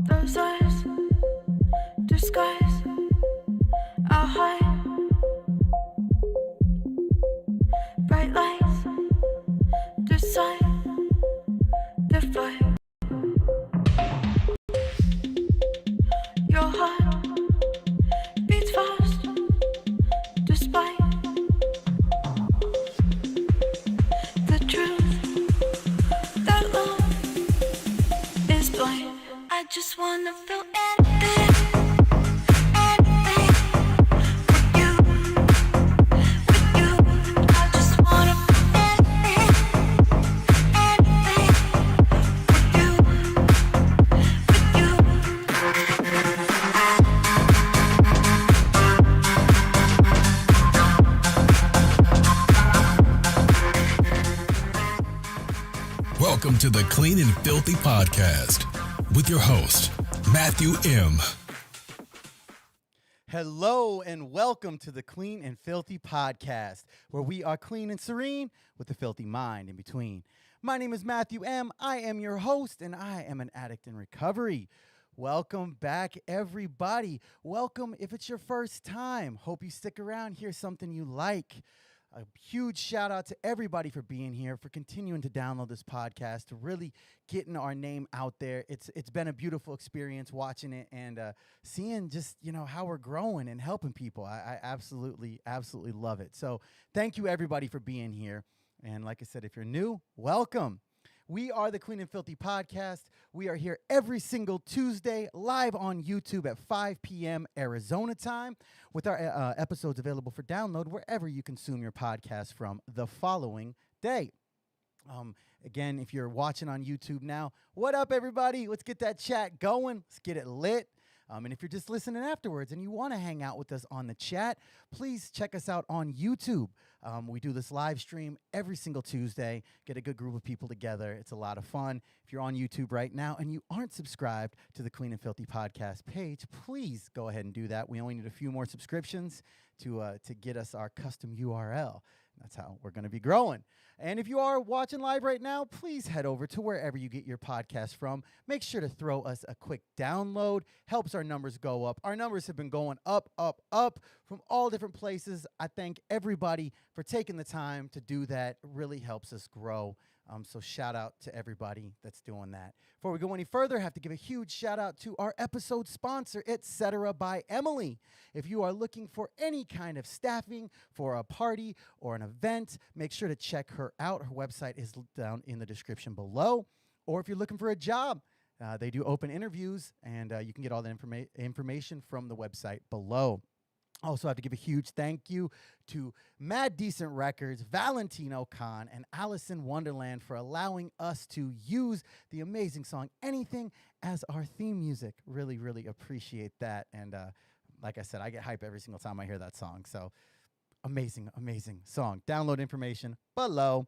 Those eyes disguise our height. Bright lights decide the fight. Your heart beats fast despite the truth that love is blind. I just wanna feel anything. Welcome to the Clean and Filthy podcast with your host, Matthew M. Hello and welcome to the Clean and Filthy podcast, where we are clean and serene with a filthy mind in between. My name is Matthew M. I am your host, and I am an addict in recovery. Welcome back, everybody. Welcome if it's your first time. Hope you stick around, hear something you like. A huge shout out to everybody for being here, for continuing to download this podcast, to really getting our name out there. It's been a beautiful experience watching it and seeing just, how we're growing and helping people. I absolutely love it. So thank you, everybody, for being here. And like I said, if you're new, welcome. We are the Clean and Filthy podcast. We are here every single Tuesday, live on YouTube at 5 p.m. Arizona time, with our episodes available for download wherever you consume your podcast from the following day. Again, if you're watching on YouTube now, what up, everybody? Let's get that chat going. Let's get it lit. And if you're just listening afterwards and you want to hang out with us on the chat, please check us out on YouTube. We do this live stream every single Tuesday, get a good group of people together. It's a lot of fun. If you're on YouTube right now and you aren't subscribed to the Clean and Filthy podcast page, please go ahead and do that. We only need a few more subscriptions to get us our custom URL. That's how we're going to be growing. And if you are watching live right now, please head over to wherever you get your podcast from. Make sure to throw us a quick download. Helps our numbers go up. Our numbers have been going up from all different places. I thank everybody for taking the time to do that. It really helps us grow. So shout out to everybody that's doing that. Before we go any further, I have to give a huge shout out to our episode sponsor, Etc. by Emily. If you are looking for any kind of staffing for a party or an event, make sure to check her out. Her website is down in the description below. Or if you're looking for a job, they do open interviews, and you can get all the information from the website below. Also, I have to give a huge thank you to Mad Decent Records, Valentino Khan, and Allison Wonderland for allowing us to use the amazing song Anything as our theme music. Really, really appreciate that. And like I said, I get hype every single time I hear that song. So amazing, amazing song. Download information below.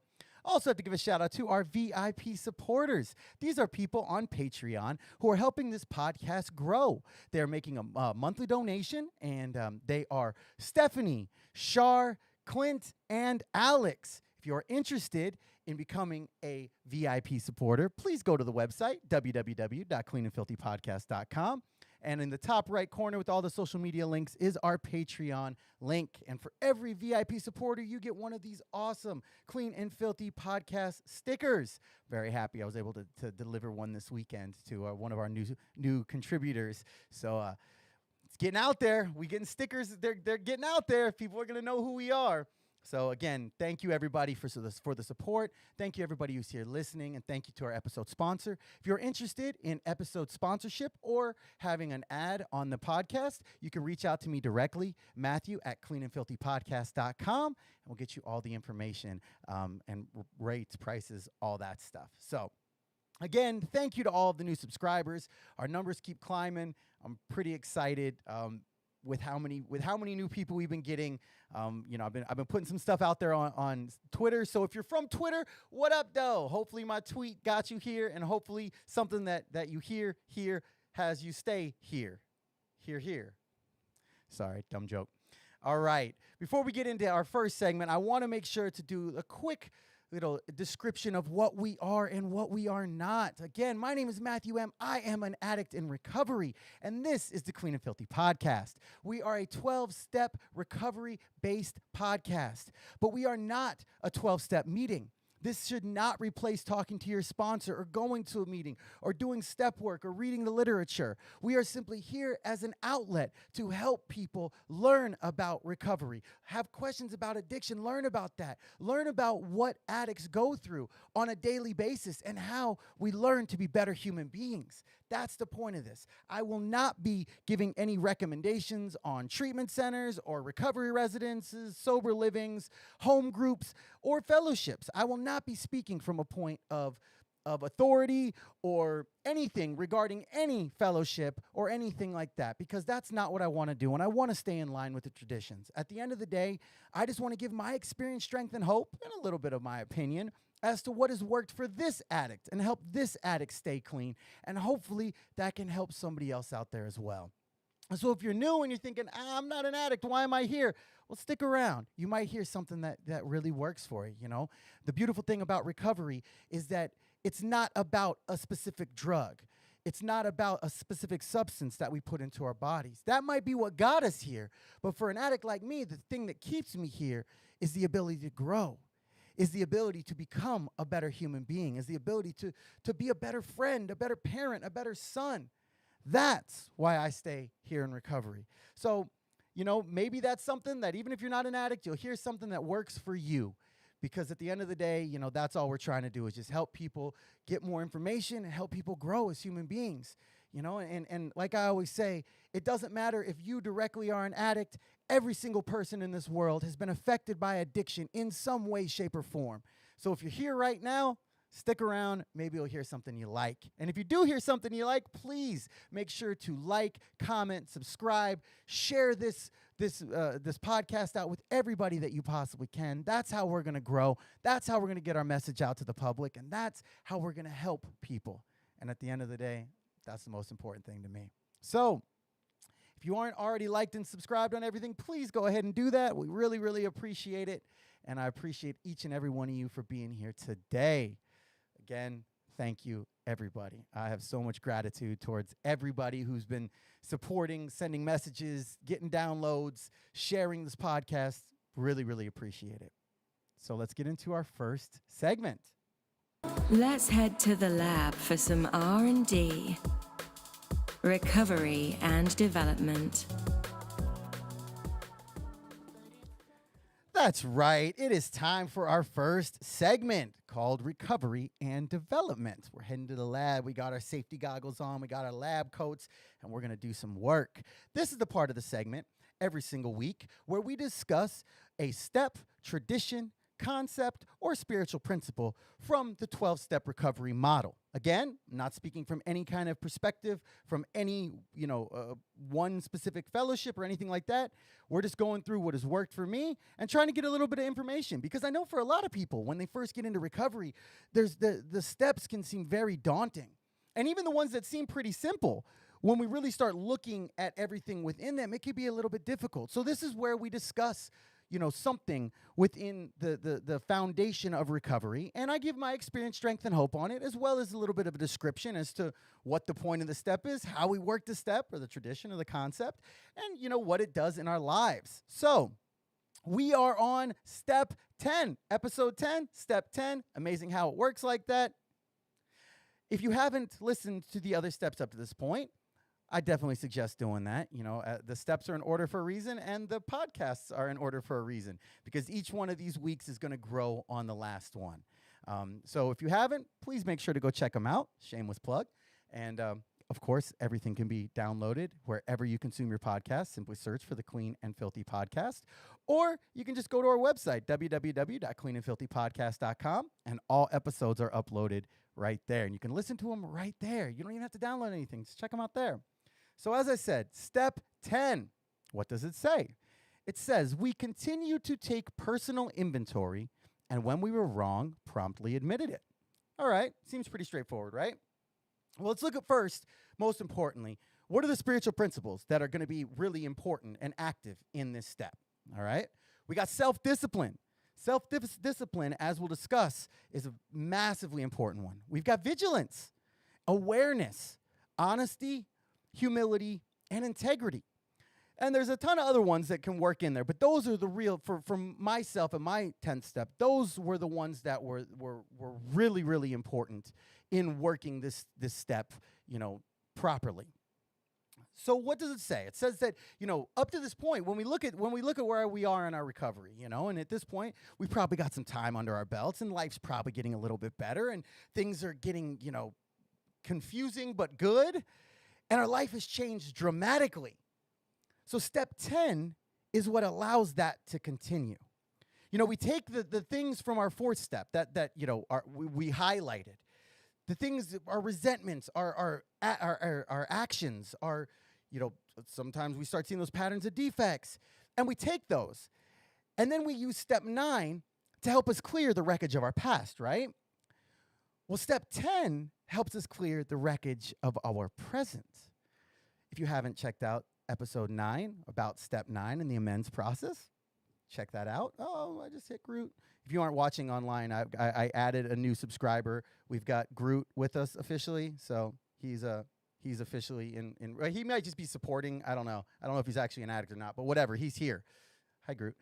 Also have to give a shout out to our VIP supporters. These are people on Patreon who are helping this podcast grow. They're making a monthly donation, and they are Stephanie, Shar, Clint, and Alex. If you're interested in becoming a VIP supporter, please go to the website, www.cleanandfilthypodcast.com. And in the top right corner with all the social media links is our Patreon link. And for every VIP supporter, you get one of these awesome Clean and Filthy podcast stickers. Very happy I was able to deliver one this weekend to one of our new contributors. So it's getting out there. We getting stickers. They're getting out there. People are going to know who we are. So again, thank you everybody for the support. Thank you everybody who's here listening, and thank you to our episode sponsor. If you're interested in episode sponsorship or having an ad on the podcast, you can reach out to me directly, Matthew at CleanAndFilthyPodcast.com, and we'll get you all the information and rates, prices, all that stuff. So again, thank you to all of the new subscribers. Our numbers keep climbing. I'm pretty excited. with how many new people we've been getting. I've been putting some stuff out there on Twitter. So if you're from Twitter, what up, though? Hopefully my tweet got you here, and hopefully something that you hear here has you stay here. Here. Sorry, dumb joke. All right. Before we get into our first segment, I want to make sure to do a quick little description of what we are and what we are not. Again, my name is Matthew M. I am an addict in recovery, and this is the Clean and Filthy podcast. We are a 12-step recovery-based podcast, but we are not a 12-step meeting. This should not replace talking to your sponsor or going to a meeting or doing step work or reading the literature. We are simply here as an outlet to help people learn about recovery, have questions about addiction, learn about that, learn about what addicts go through on a daily basis and how we learn to be better human beings. That's the point of this. I will not be giving any recommendations on treatment centers or recovery residences, sober livings, home groups, or fellowships. I will not be speaking from a point of authority or anything regarding any fellowship or anything like that, because that's not what I want to do, and I want to stay in line with the traditions. At the end of the day, I just want to give my experience, strength, and hope, and a little bit of my opinion as to what has worked for this addict and help this addict stay clean, and hopefully that can help somebody else out there as well. So if you're new and you're thinking, I'm not an addict, why am I here? Well, stick around. You might hear something that really works for you, you know? The beautiful thing about recovery is that it's not about a specific drug. It's not about a specific substance that we put into our bodies. That might be what got us here, but for an addict like me, the thing that keeps me here is the ability to grow, is the ability to become a better human being, is the ability to be a better friend, a better parent, a better son. That's why I stay here in recovery. So, maybe that's something that even if you're not an addict, you'll hear something that works for you. Because at the end of the day, that's all we're trying to do is just help people get more information and help people grow as human beings. And like I always say, it doesn't matter if you directly are an addict. Every single person in this world has been affected by addiction in some way, shape, or form. So if you're here right now, stick around. Maybe you'll hear something you like. And if you do hear something you like, please make sure to like, comment, subscribe, share this podcast out with everybody that you possibly can. That's how we're going to grow. That's how we're going to get our message out to the public. And that's how we're going to help people. And at the end of the day, that's the most important thing to me. So if you aren't already liked and subscribed on everything, please go ahead and do that. We really, really appreciate it. And I appreciate each and every one of you for being here today. Again, thank you, everybody. I have so much gratitude towards everybody who's been supporting, sending messages, getting downloads, sharing this podcast. Really, really appreciate it. So let's get into our first segment. Let's head to the lab for some R&D. Recovery and development. That's right. It is time for our first segment called Recovery and Development. We're heading to the lab. We got our safety goggles on. We got our lab coats, and we're going to do some work. This is the part of the segment every single week where we discuss a step, tradition, concept, or spiritual principle from the 12-step recovery model. Again, I'm not speaking from any kind of perspective, from any, one specific fellowship or anything like that. We're just going through what has worked for me and trying to get a little bit of information, because I know for a lot of people, when they first get into recovery, there's the steps can seem very daunting. And even the ones that seem pretty simple, when we really start looking at everything within them, it can be a little bit difficult. So this is where we discuss something within the foundation of recovery. And I give my experience, strength, and hope on it, as well as a little bit of a description as to what the point of the step is, how we work the step or the tradition or the concept, and, what it does in our lives. So we are on step 10, episode 10, step 10. Amazing how it works like that. If you haven't listened to the other steps up to this point, I definitely suggest doing that. The steps are in order for a reason, and the podcasts are in order for a reason, because each one of these weeks is going to grow on the last one. So if you haven't, please make sure to go check them out. Shameless plug. And of course, everything can be downloaded wherever you consume your podcast. Simply search for the Clean and Filthy Podcast. Or you can just go to our website, www.cleanandfilthypodcast.com, and all episodes are uploaded right there. And you can listen to them right there. You don't even have to download anything. Just check them out there. So as I said, step 10, What does it say? It says, we continue to take personal inventory, and when we were wrong, promptly admitted it. All right, seems pretty straightforward, right? Well, let's look at first, most importantly, what are the spiritual principles that are going to be really important and active in this step? All right, we got self-discipline. Self-discipline, as we'll discuss, is a massively important one. We've got vigilance, awareness, honesty, humility, and integrity. And there's a ton of other ones that can work in there, but those are the real, for myself and my 10th step, those were the ones that were really, really important in working this step, properly. So what does it say? It says that, up to this point, when we look at where we are in our recovery, and at this point, we've probably got some time under our belts, and life's probably getting a little bit better, and things are getting, confusing but good, and our life has changed dramatically. So step 10 is what allows that to continue. We take the things from our fourth step that we highlighted. The things, our resentments, our actions, sometimes we start seeing those patterns of defects, and we take those. And then we use step 9 to help us clear the wreckage of our past, right? Well, step 10 helps us clear the wreckage of our present. If you haven't checked out episode 9 about step 9 and the amends process, check that out. Oh, I just hit Groot. If you aren't watching online, I added a new subscriber. We've got Groot with us officially, so he's officially in. He might just be supporting. I don't know if he's actually an addict or not, but whatever. He's here. Hi, Groot.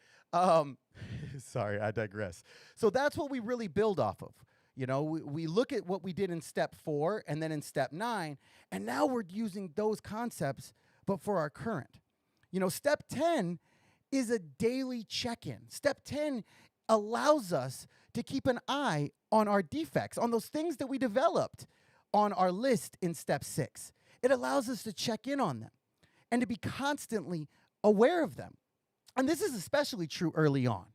Sorry, I digress. So that's what we really build off of. We look at what we did in step 4 and then in step 9, and now we're using those concepts, but for our current. Step 10 is a daily check-in. Step 10 allows us to keep an eye on our defects, on those things that we developed on our list in step 6. It allows us to check in on them and to be constantly aware of them. And this is especially true early on,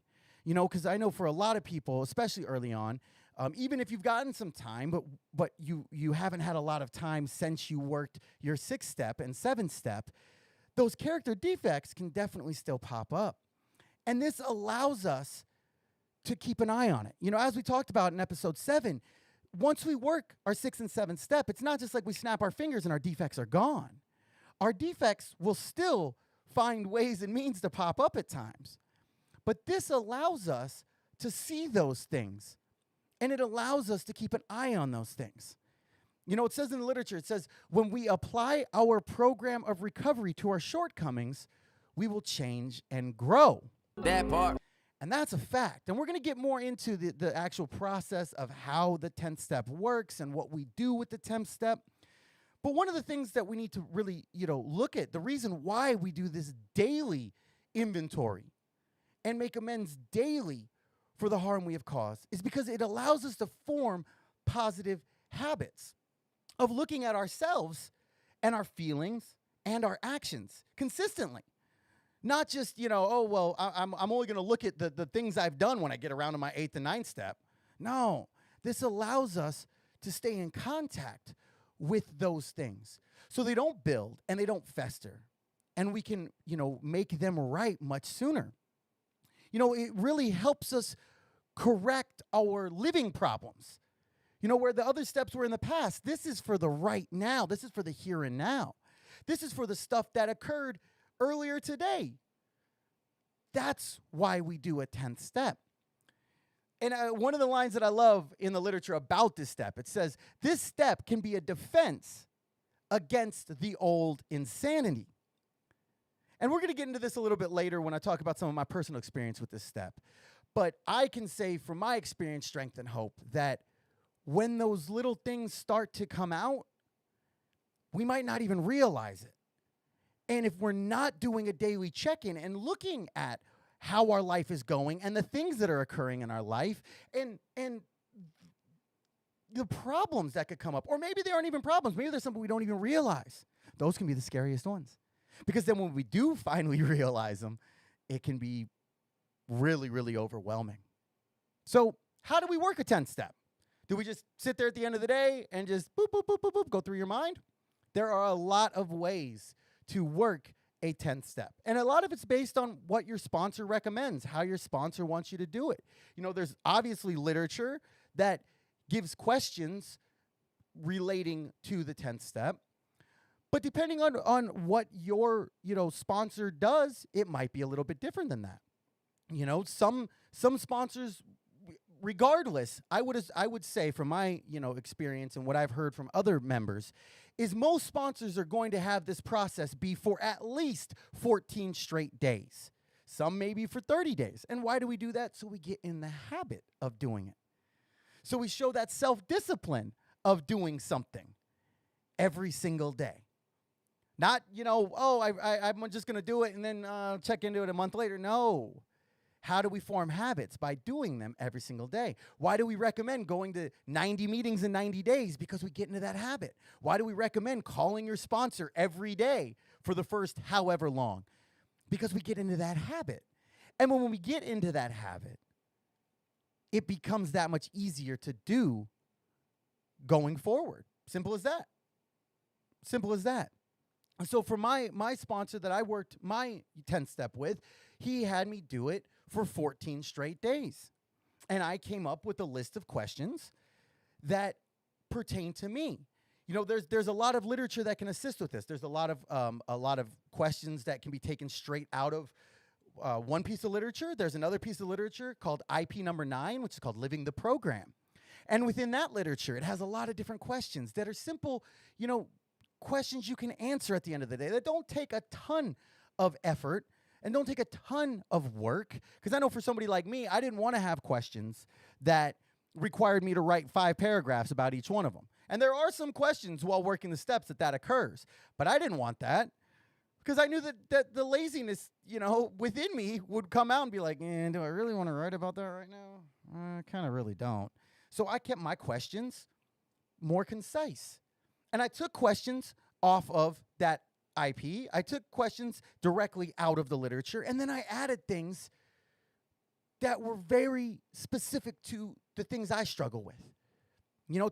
because I know for a lot of people, especially early on, even if you've gotten some time, but you haven't had a lot of time since you worked your 6th step and 7th step, those character defects can definitely still pop up. And this allows us to keep an eye on it. As we talked about in episode 7, once we work our 6th and 7th step, it's not just like we snap our fingers and our defects are gone. Our defects will still find ways and means to pop up at times. But this allows us to see those things, and it allows us to keep an eye on those things. It says in the literature, it says, when we apply our program of recovery to our shortcomings, we will change and grow. That part. And that's a fact. And we're going to get more into the actual process of how the 10th step works and what we do with the 10th step. But one of the things that we need to really, look at, the reason why we do this daily inventory and make amends daily for the harm we have caused is because it allows us to form positive habits of looking at ourselves and our feelings and our actions consistently. Not just, I'm only going to look at the things I've done when I get around to my 8th and 9th step. No, this allows us to stay in contact with those things so they don't build and they don't fester. And we can, make them right much sooner. It really helps us correct our living problems. Where the other steps were in the past, this is for the right now. This is for the here and now. This is for the stuff that occurred earlier today. That's why we do a 10th step. And one of the lines that I love in the literature about this step, it says, this step can be a defense against the old insanity. And we're going to get into this a little bit later when I talk about some of my personal experience with this step. But I can say from my experience, strength, and hope that when those little things start to come out, we might not even realize it. And if we're not doing a daily check-in and looking at how our life is going and the things that are occurring in our life and the problems that could come up, or maybe they aren't even problems, maybe there's something we don't even realize, those can be the scariest ones. Because then when we do finally realize them, it can be really, really overwhelming. So how do we work a 10th step? Do we just sit there at the end of the day and just boop, boop, boop, boop, boop, go through your mind? There are a lot of ways to work a 10th step. And a lot of it's based on what your sponsor recommends, how your sponsor wants you to do it. There's obviously literature that gives questions relating to the 10th step. But depending on what your, sponsor does, it might be a little bit different than that. Some sponsors, regardless, I would say from my, experience and what I've heard from other members, is most sponsors are going to have this process be for at least 14 straight days. Some maybe for 30 days. And why do we do that? So we get in the habit of doing it. So we show that self-discipline of doing something every single day. Not, I'm just going to do it and then check into it a month later. No. How do we form habits? By doing them every single day. Why do we recommend going to 90 meetings in 90 days? Because we get into that habit. Why do we recommend calling your sponsor every day for the first however long? Because we get into that habit. And when we get into that habit, it becomes that much easier to do going forward. Simple as that. Simple as that. So for my sponsor that I worked my 10th step with, he had me do it for 14 straight days. And I came up with a list of questions that pertain to me. There's a lot of literature that can assist with this. There's a lot of questions that can be taken straight out of one piece of literature. There's another piece of literature called IP number 9, which is called Living the Program. And within that literature, it has a lot of different questions that are simple, questions you can answer at the end of the day that don't take a ton of effort and don't take a ton of work. Because I know for somebody like me, I didn't want to have questions that required me to write 5 paragraphs about each one of them. And there are some questions while working the steps that occurs. But I didn't want that because I knew that the laziness, within me would come out and be like, do I really want to write about that right now? I kind of really don't. So I kept my questions more concise. And I took questions off of that IP. I took questions directly out of the literature, and then I added things that were very specific to the things I struggle with.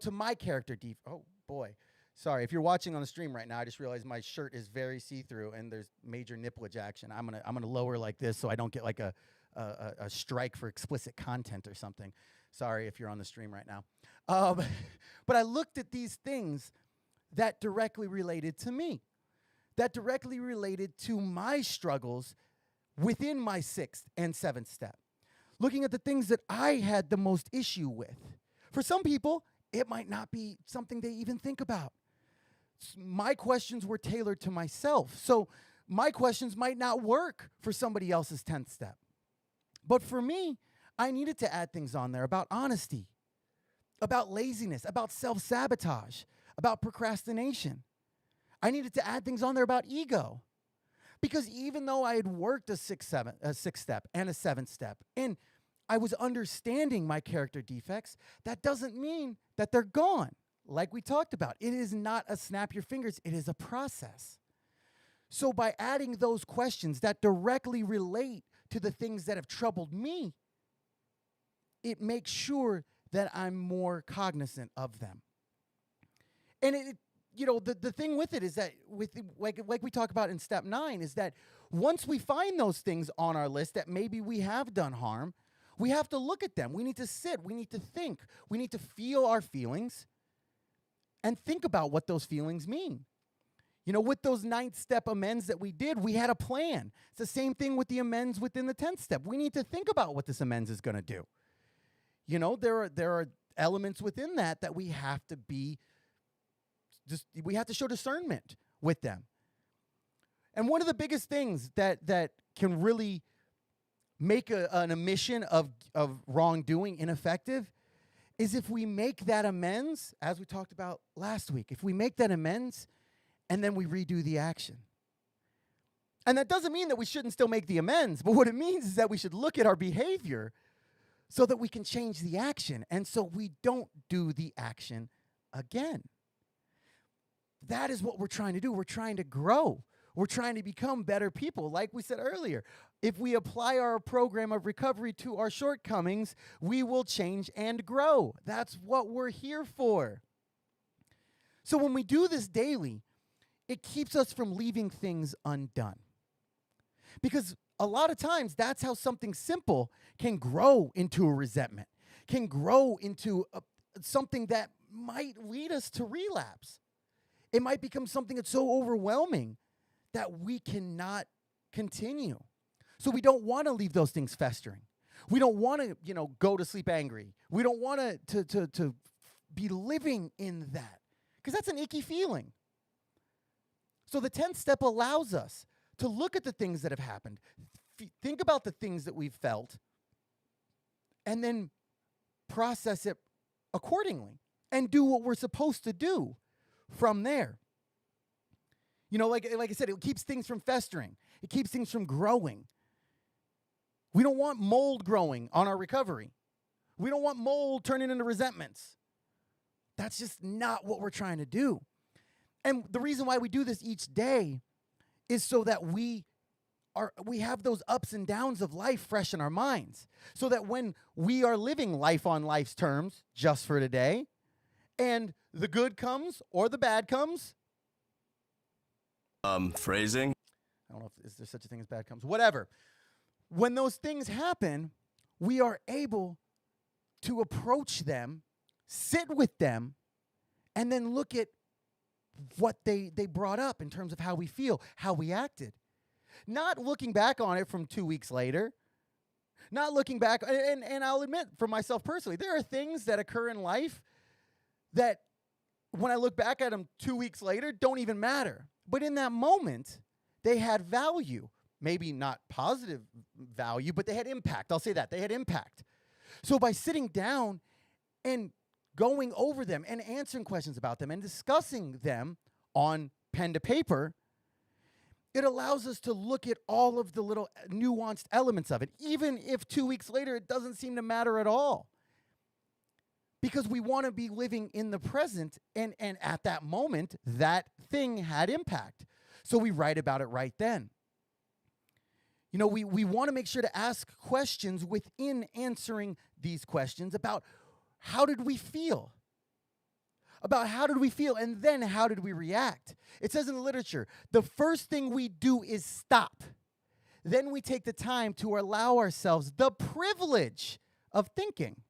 To my character Oh, boy. Sorry, if you're watching on the stream right now, I just realized my shirt is very see-through, and there's major nipplage action. I'm gonna lower like this so I don't get like a strike for explicit content or something. Sorry if you're on the stream right now. But I looked at these things that directly related to me, that directly related to my struggles within my 6th and 7th step, looking at the things that I had the most issue with. For some people, it might not be something they even think about. My questions were tailored to myself, so my questions might not work for somebody else's 10th step. But for me, I needed to add things on there about honesty, about laziness, about self-sabotage, about procrastination. I needed to add things on there about ego. Because even though I had worked a 6th step and a 7th step, and I was understanding my character defects, that doesn't mean that they're gone. Like we talked about, it is not a snap your fingers, it is a process. So by adding those questions that directly relate to the things that have troubled me, it makes sure that I'm more cognizant of them. And the thing with it is that like we talk about in step 9 is that once we find those things on our list that maybe we have done harm, we have to look at them. We need to sit. We need to think. We need to feel our feelings and think about what those feelings mean. With those 9th step amends that we did, we had a plan. It's the same thing with the amends within the 10th step. We need to think about what this amends is going to do. There are elements within that we have to be we have to show discernment with them. And one of the biggest things that can really make an omission of wrongdoing ineffective is if we make that amends, as we talked about last week, if we make that amends and then we redo the action. And that doesn't mean that we shouldn't still make the amends, but what it means is that we should look at our behavior so that we can change the action and so we don't do the action again. That is what we're trying to do. We're trying to grow. We're trying to become better people. Like we said earlier, if we apply our program of recovery to our shortcomings, we will change and grow. That's what we're here for. So when we do this daily, it keeps us from leaving things undone. Because a lot of times that's how something simple can grow into a resentment, can grow into something that might lead us to relapse. It might become something that's so overwhelming that we cannot continue. So we don't want to leave those things festering. We don't want to, go to sleep angry. We don't want to be living in that, because that's an icky feeling. So the 10th step allows us to look at the things that have happened, think about the things that we've felt, and then process it accordingly and do what we're supposed to do from there. Like I said, it keeps things from festering. It keeps things from growing. We don't want mold growing on our recovery. We don't want mold turning into resentments. That's just not what we're trying to do. And the reason why we do this each day is so that we have those ups and downs of life fresh in our minds. So that when we are living life on life's terms, just for today, and the good comes or the bad comes. Phrasing? I don't know if is there such a thing as bad comes. Whatever. When those things happen, we are able to approach them, sit with them, and then look at what they brought up in terms of how we feel, how we acted. Not looking back on it from 2 weeks later. Not looking back, and I'll admit for myself personally, there are things that occur in life that when I look back at them 2 weeks later don't even matter. But in that moment, they had value. Maybe not positive value, but they had impact. I'll say that. They had impact. So by sitting down and going over them and answering questions about them and discussing them on pen to paper, it allows us to look at all of the little nuanced elements of it, even if 2 weeks later it doesn't seem to matter at all. Because we want to be living in the present, and at that moment, that thing had impact. So we write about it right then. We want to make sure to ask questions within answering these questions about how did we feel? About how did we feel, and then how did we react? It says in the literature, the first thing we do is stop. Then we take the time to allow ourselves the privilege of thinking.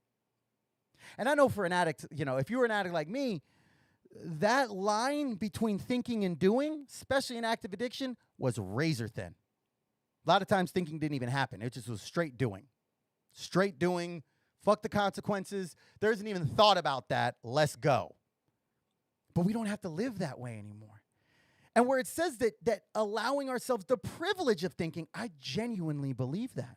And I know for an addict, if you were an addict like me, that line between thinking and doing, especially in active addiction, was razor thin. A lot of times thinking didn't even happen. It just was straight doing. Straight doing, fuck the consequences. There isn't even thought about that. Let's go. But we don't have to live that way anymore. And where it says that allowing ourselves the privilege of thinking, I genuinely believe that.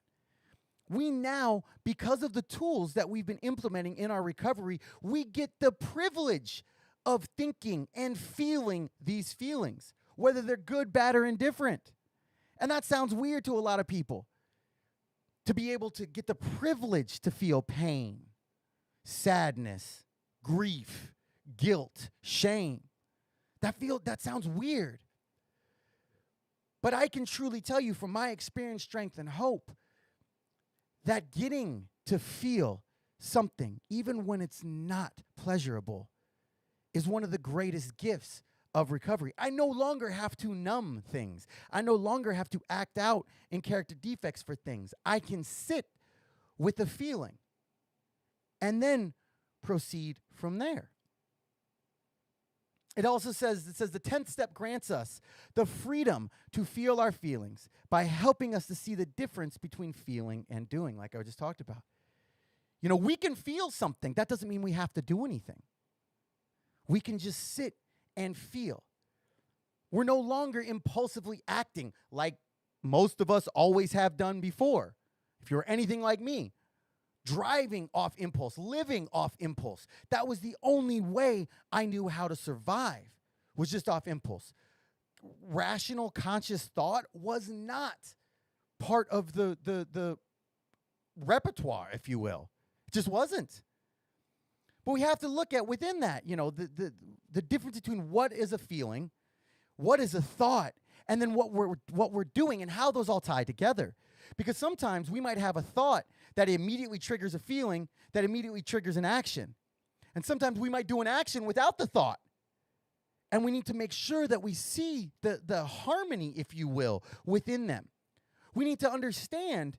We now, because of the tools that we've been implementing in our recovery, we get the privilege of thinking and feeling these feelings, whether they're good, bad, or indifferent. And that sounds weird to a lot of people, to be able to get the privilege to feel pain, sadness, grief, guilt, shame. That sounds weird. But I can truly tell you from my experience, strength, and hope, that getting to feel something, even when it's not pleasurable, is one of the greatest gifts of recovery. I no longer have to numb things. I no longer have to act out in character defects for things. I can sit with the feeling and then proceed from there. It also says the 10th step grants us the freedom to feel our feelings by helping us to see the difference between feeling and doing, like I just talked about. We can feel something. That doesn't mean we have to do anything. We can just sit and feel. We're no longer impulsively acting like most of us always have done before. If you're anything like me, driving off impulse, living off impulse. That was the only way I knew how to survive, was just off impulse. Rational, conscious thought was not part of the repertoire, if you will. It just wasn't. But we have to look at within that, the difference between what is a feeling, what is a thought, and then what we're doing and how those all tie together. Because sometimes we might have a thought that immediately triggers a feeling that immediately triggers an action. And sometimes we might do an action without the thought. And we need to make sure that we see the harmony, if you will, within them. We need to understand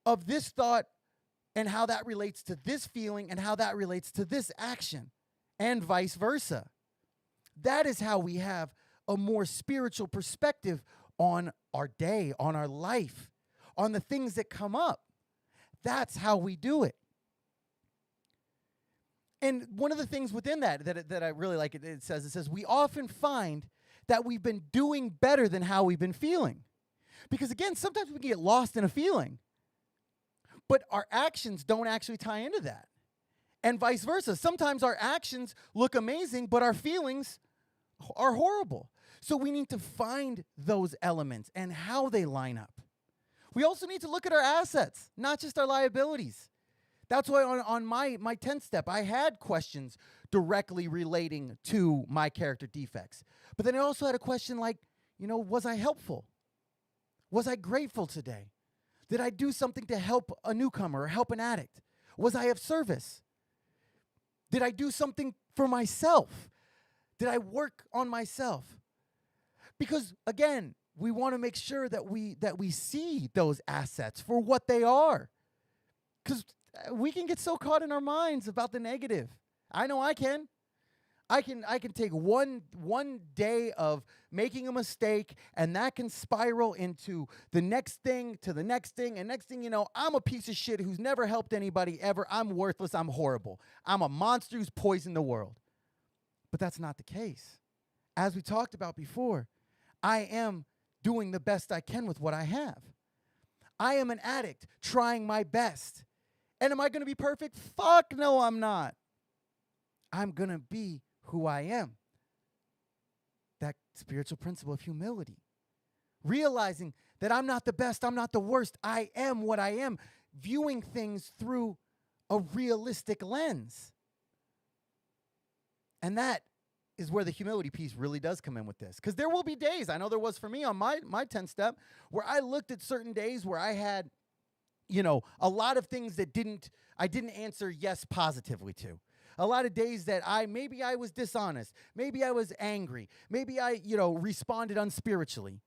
of this thought and how that relates to this feeling and how that relates to this action, and vice versa. That is how we have a more spiritual perspective on our day, on our life, on the things that come up. That's how we do it. And one of the things within that I really like, it says, we often find that we've been doing better than how we've been feeling. Because again, sometimes we can get lost in a feeling, but our actions don't actually tie into that. And vice versa. Sometimes our actions look amazing, but our feelings are horrible. So we need to find those elements and how they line up. We also need to look at our assets, not just our liabilities. That's why on my 10th step, I had questions directly relating to my character defects. But then I also had a question like, was I helpful? Was I grateful today? Did I do something to help a newcomer or help an addict? Was I of service? Did I do something for myself? Did I work on myself? Because again, we want to make sure that we see those assets for what they are. Because we can get so caught in our minds about the negative. I know I can. I can take one day of making a mistake, and that can spiral into the next thing, to the next thing, and next thing you know, I'm a piece of shit who's never helped anybody ever. I'm worthless. I'm horrible. I'm a monster who's poisoned the world. But that's not the case. As we talked about before, I am doing the best I can with what I have. I am an addict trying my best. And am I going to be perfect? Fuck no, I'm not. I'm going to be who I am. That spiritual principle of humility. Realizing that I'm not the best, I'm not the worst, I am what I am. Viewing things through a realistic lens. And that is where the humility piece really does come in with this. Because there will be days, I know there was for me on my 10th step, where I looked at certain days where I had, a lot of things that I didn't answer yes positively to. A lot of days that maybe I was dishonest. Maybe I was angry. Maybe I, responded unspiritually.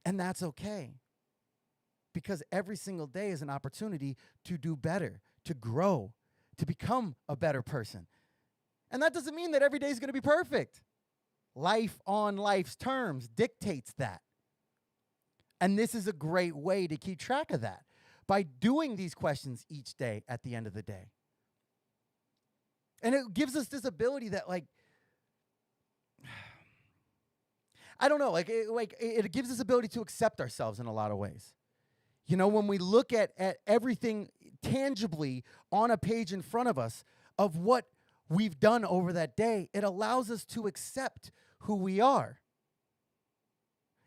And that's okay. Because every single day is an opportunity to do better, to grow, to become a better person. And that doesn't mean that every day is going to be perfect. Life on life's terms dictates that. And this is a great way to keep track of that by doing these questions each day at the end of the day. And it gives us this ability that, I don't know, it gives us ability to accept ourselves in a lot of ways. When we look at everything tangibly on a page in front of us of what we've done over that day, it allows us to accept who we are.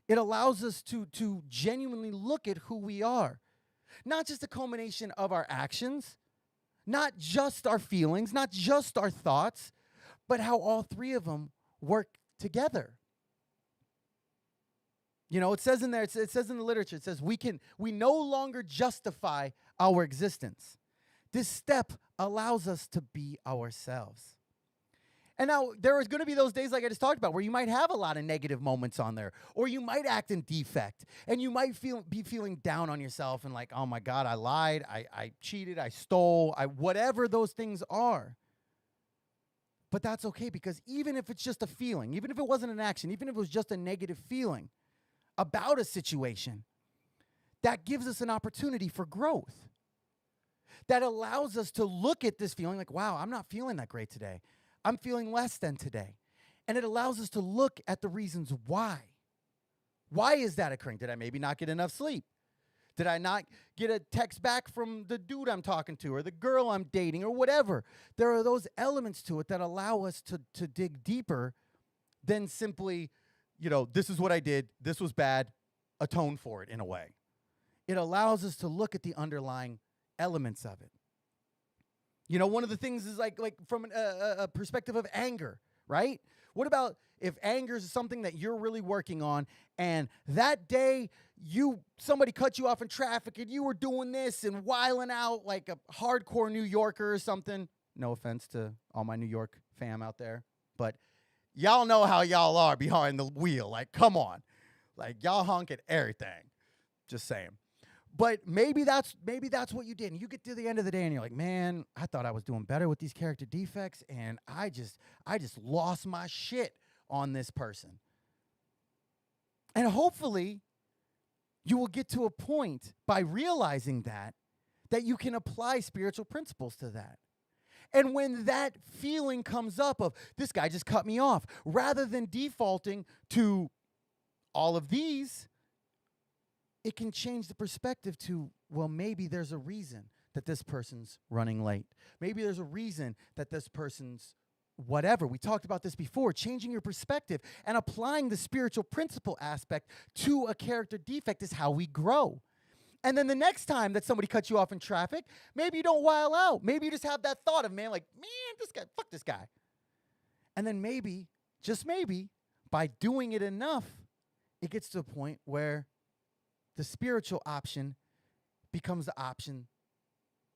It allows us to genuinely look at who we are. Not just a culmination of our actions, not just our feelings, not just our thoughts, but how all three of them work together. It says in there, it says in the literature, it says we no longer justify our existence. This step allows us to be ourselves. And now there is going to be those days like I just talked about where you might have a lot of negative moments on there, or you might act in defect, and you might be feeling down on yourself and like, oh my God, I lied, I cheated, I stole, whatever those things are. But that's okay, because even if it's just a feeling, even if it wasn't an action, even if it was just a negative feeling about a situation, that gives us an opportunity for growth. That allows us to look at this feeling like, wow, I'm not feeling that great today. I'm feeling less than today. And it allows us to look at the reasons why. Why is that occurring? Did I maybe not get enough sleep? Did I not get a text back from the dude I'm talking to or the girl I'm dating or whatever? There are those elements to it that allow us to dig deeper than simply, this is what I did, this was bad, atone for it in a way. It allows us to look at the underlying elements of it. One of the things is like from a perspective of anger, right? What about if anger is something that you're really working on, and that day somebody cut you off in traffic and you were doing this and whiling out like a hardcore New Yorker or something? No offense to all my New York fam out there, but y'all know how y'all are behind the wheel. Like, come on. Like, y'all honk at everything. Just saying. But maybe that's what you did. And you get to the end of the day and you're like, man, I thought I was doing better with these character defects, and I just lost my shit on this person. And hopefully you will get to a point by realizing that you can apply spiritual principles to that. And when that feeling comes up of, this guy just cut me off, rather than defaulting to all of these, it can change the perspective to, well, maybe there's a reason that this person's running late. Maybe there's a reason that this person's whatever. We talked about this before, changing your perspective and applying the spiritual principle aspect to a character defect is how we grow. And then the next time that somebody cuts you off in traffic, maybe you don't while out. Maybe you just have that thought of, man, this guy, fuck this guy. And then maybe, just maybe, by doing it enough, it gets to a point where the spiritual option becomes the option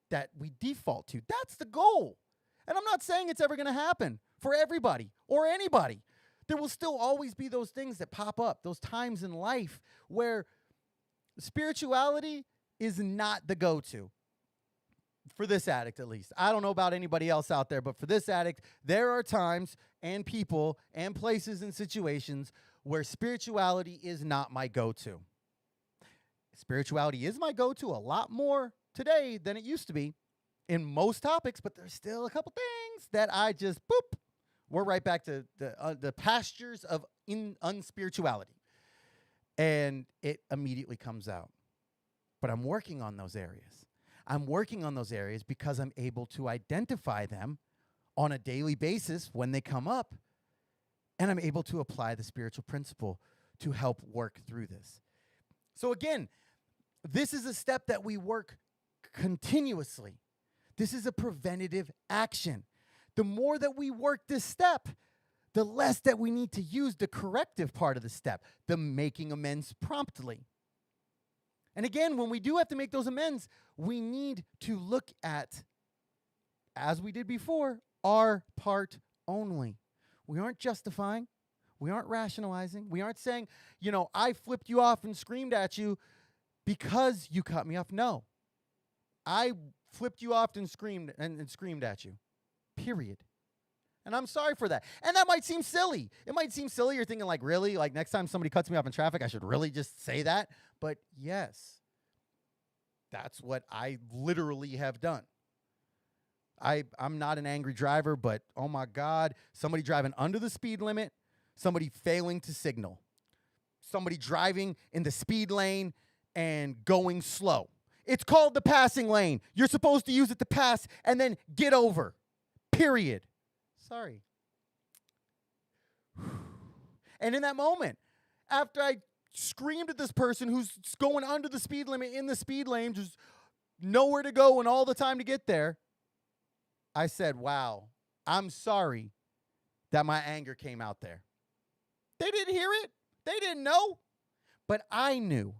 that we default to. That's the goal. And I'm not saying it's ever going to happen for everybody or anybody. There will still always be those things that pop up, those times in life where spirituality is not the go-to. For this addict, at least. I don't know about anybody else out there, but for this addict, there are times and people and places and situations where spirituality is not my go-to. Spirituality is my go-to a lot more today than it used to be in most topics, but there's still a couple things that I just, boop, we're right back to the pastures of unspirituality. And it immediately comes out. But I'm working on those areas. I'm working on those areas because I'm able to identify them on a daily basis when they come up, and I'm able to apply the spiritual principle to help work through this. So again, this is a step that we work continuously. This is a preventative action. The more that we work this step, the less that we need to use the corrective part of the step, the making amends promptly. And again, when we do have to make those amends, we need to look at, as we did before, our part only. We aren't justifying. We aren't rationalizing. We aren't saying, I flipped you off and screamed at you because you cut me off. No. I flipped you off and screamed at you. Period. And I'm sorry for that. And that might seem silly. It might seem silly. You're thinking really? Next time somebody cuts me off in traffic, I should really just say that? But yes, that's what I literally have done. I'm not an angry driver, but oh my God, somebody driving under the speed limit, somebody failing to signal, somebody driving in the speed lane and going slow. It's called the passing lane. You're supposed to use it to pass and then get over. Period. Sorry. And in that moment, after I screamed at this person who's going under the speed limit in the speed lane, just nowhere to go and all the time to get there, I said, wow, I'm sorry that my anger came out there. They didn't hear it. They didn't know. But I knew.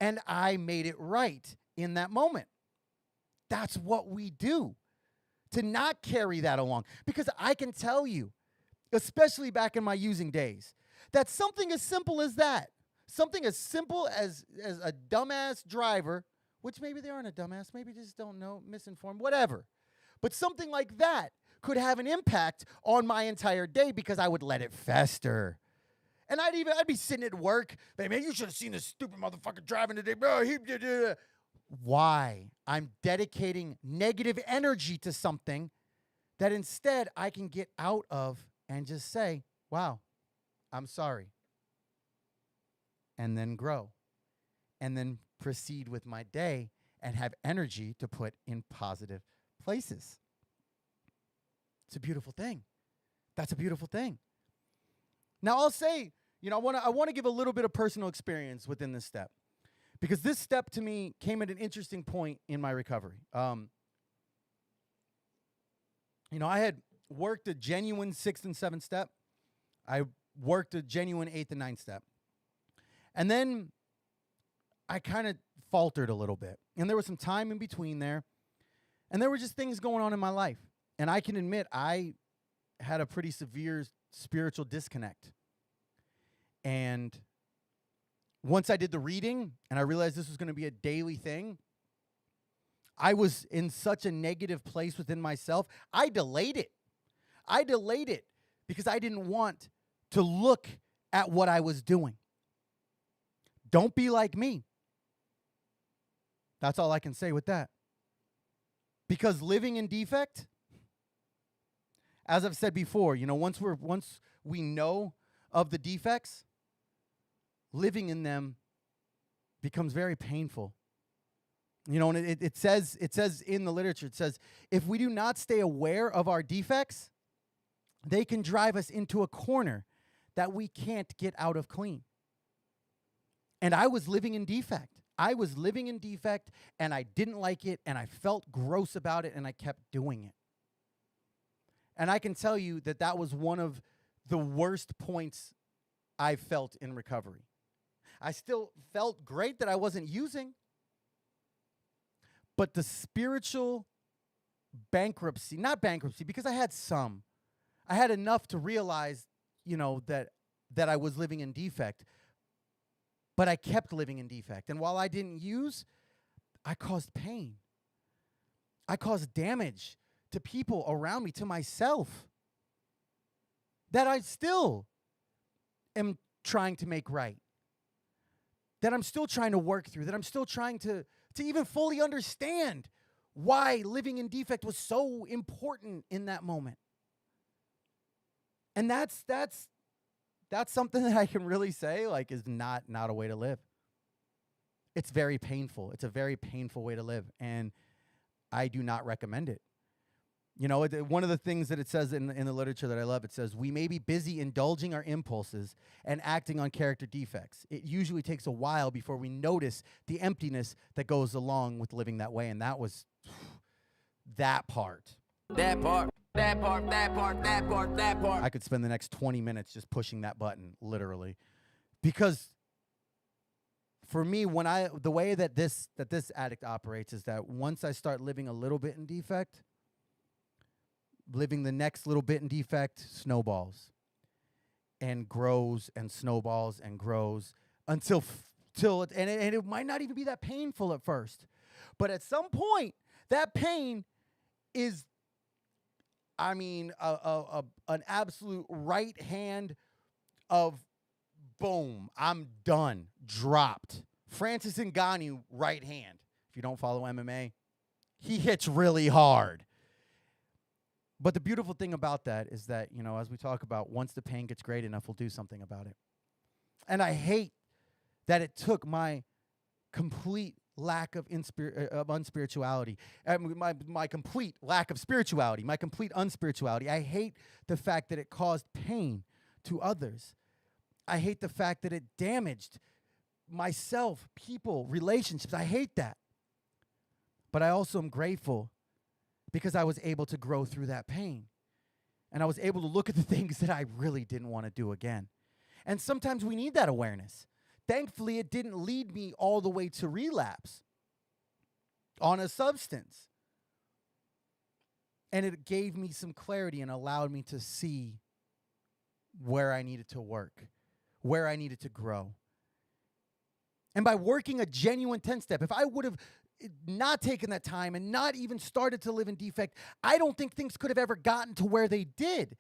And I made it right in that moment. That's what we do. To not carry that along. Because I can tell you, especially back in my using days, that something as simple as that, something as simple as a dumbass driver, which maybe they aren't a dumbass, maybe they just don't know, misinformed, whatever. But something like that could have an impact on my entire day because I would let it fester. And I'd be sitting at work, man, you should have seen this stupid motherfucker driving today. Bro, why? I'm dedicating negative energy to something that instead I can get out of and just say, wow, I'm sorry. And then grow. And then proceed with my day and have energy to put in positive places. It's a beautiful thing. That's a beautiful thing. Now I'll say, I want to give a little bit of personal experience within this step. Because this step to me came at an interesting point in my recovery. I had worked a genuine 6th and 7th step. I worked a genuine 8th and 9th step. And then I kind of faltered a little bit. And there was some time in between there. And there were just things going on in my life. And I can admit I had a pretty severe spiritual disconnect. And once I did the reading and I realized this was going to be a daily thing, I was in such a negative place within myself. I delayed it. I delayed it because I didn't want to look at what I was doing. Don't be like me. That's all I can say with that. Because living in defect, as I've said before, once we know of the defects, living in them becomes very painful. And it says in the literature, it says, if we do not stay aware of our defects, they can drive us into a corner that we can't get out of clean. And I was living in defect. I was living in defect, and I didn't like it, and I felt gross about it, and I kept doing it. And I can tell you that that was one of the worst points I felt in recovery. I still felt great that I wasn't using, but the spiritual bankruptcy, not bankruptcy, because I had some. I had enough to realize, that I was living in defect. But I kept living in defect. And while I didn't use, I caused pain. I caused damage to people around me, to myself, that I still am trying to make right, that I'm still trying to work through, that I'm still trying to even fully understand why living in defect was so important in that moment. And that's something that I can really say, is not a way to live. It's very painful. It's a very painful way to live, and I do not recommend it. One of the things that it says in the literature that I love, it says, we may be busy indulging our impulses and acting on character defects. It usually takes a while before we notice the emptiness that goes along with living that way, and that was that part. That part. I could spend the next 20 minutes just pushing that button, literally. Because for me, the way that this addict operates is that once I start living a little bit in defect, living the next little bit in defect snowballs and grows and snowballs and grows until it might not even be that painful at first. But at some point, that pain is, an absolute right hand of boom, I'm done, dropped. Francis Ngannou, right hand. If you don't follow MMA, he hits really hard. But the beautiful thing about that is that, as we talk about, once the pain gets great enough, we'll do something about it. And I hate that it took my complete lack of unspirituality, my complete lack of spirituality, my complete unspirituality. I hate the fact that it caused pain to others. I hate the fact that it damaged myself, people, relationships. I hate that. But I also am grateful because I was able to grow through that pain. And I was able to look at the things that I really didn't want to do again. And sometimes we need that awareness. Thankfully, it didn't lead me all the way to relapse on a substance. And it gave me some clarity and allowed me to see where I needed to work, where I needed to grow. And by working a genuine 10-step, if I would have not taken that time and not even started to live in defect, I don't think things could have ever gotten to where they did.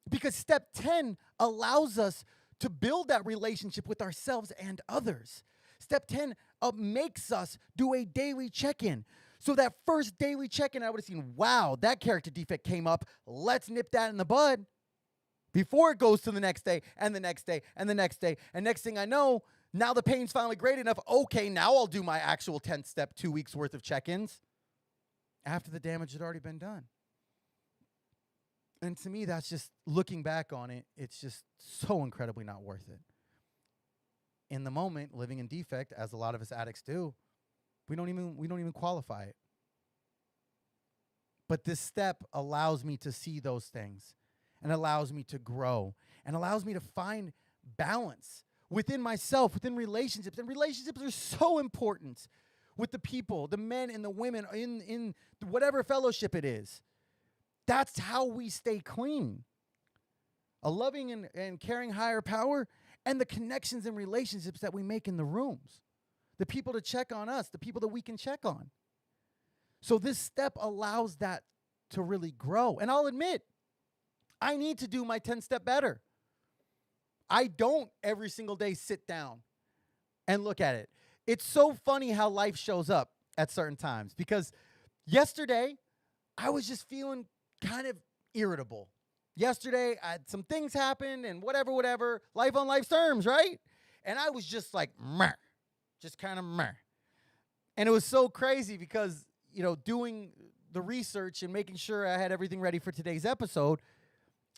Because step 10 allows us to build that relationship with ourselves and others. Step 10 makes us do a daily check-in. So that first daily check-in, I would have seen, wow, that character defect came up. Let's nip that in the bud before it goes to the next day and the next day and the next day. And next thing I know, now the pain's finally great enough. Okay, now I'll do my actual 10-step, 2 weeks worth of check-ins after the damage had already been done. And to me, that's just, looking back on it, it's just so incredibly not worth it. In the moment, living in defect, as a lot of us addicts do, we don't even qualify it. But this step allows me to see those things and allows me to grow and allows me to find balance within myself, within relationships. And relationships are so important with the people, the men and the women in whatever fellowship it is. That's how we stay clean. A loving and caring higher power and the connections and relationships that we make in the rooms, the people to check on us, the people that we can check on. So this step allows that to really grow. And I'll admit, I need to do my 10-step better. I don't every single day sit down and look at it. It's so funny how life shows up at certain times, because yesterday I was just feeling kind of irritable. Yesterday, I had some things happen and whatever, life on life's terms, right? And I was just like, meh, just kind of meh. And it was so crazy because, doing the research and making sure I had everything ready for today's episode,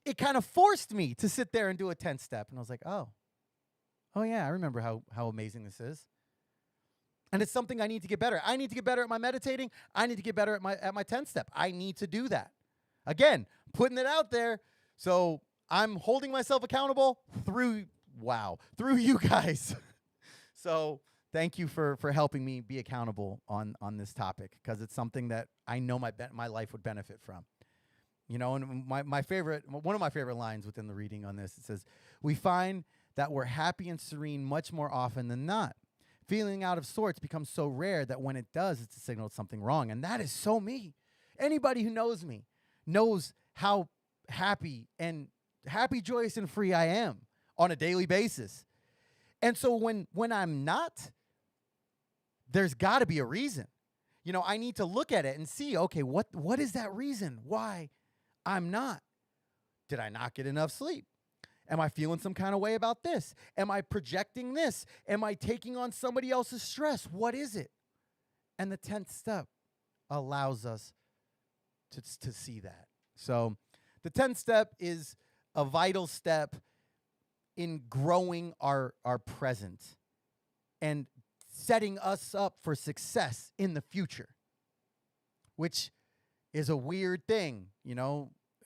it kind of forced me to sit there and do a 10-step. And I was like, oh yeah, I remember how amazing this is. And it's something I need to get better. I need to get better at my meditating. I need to get better at my 10-step. I need to do that. Again, putting it out there. So I'm holding myself accountable through you guys. So thank you for helping me be accountable on this topic, because it's something that I know my life would benefit from. And one of my favorite lines within the reading on this, it says, "We find that we're happy and serene much more often than not. Feeling out of sorts becomes so rare that when it does, it's a signal of something wrong." And that is so me. Anybody who knows me knows how happy, joyous, and free I am on a daily basis. And so when I'm not, there's got to be a reason. I need to look at it and see, okay, what is that reason why I'm not? Did I not get enough sleep? Am I feeling some kind of way about this? Am I projecting this? Am I taking on somebody else's stress? What is it? And the 10th step allows us to see that. So the 10th step is a vital step in growing our present and setting us up for success in the future, which is a weird thing.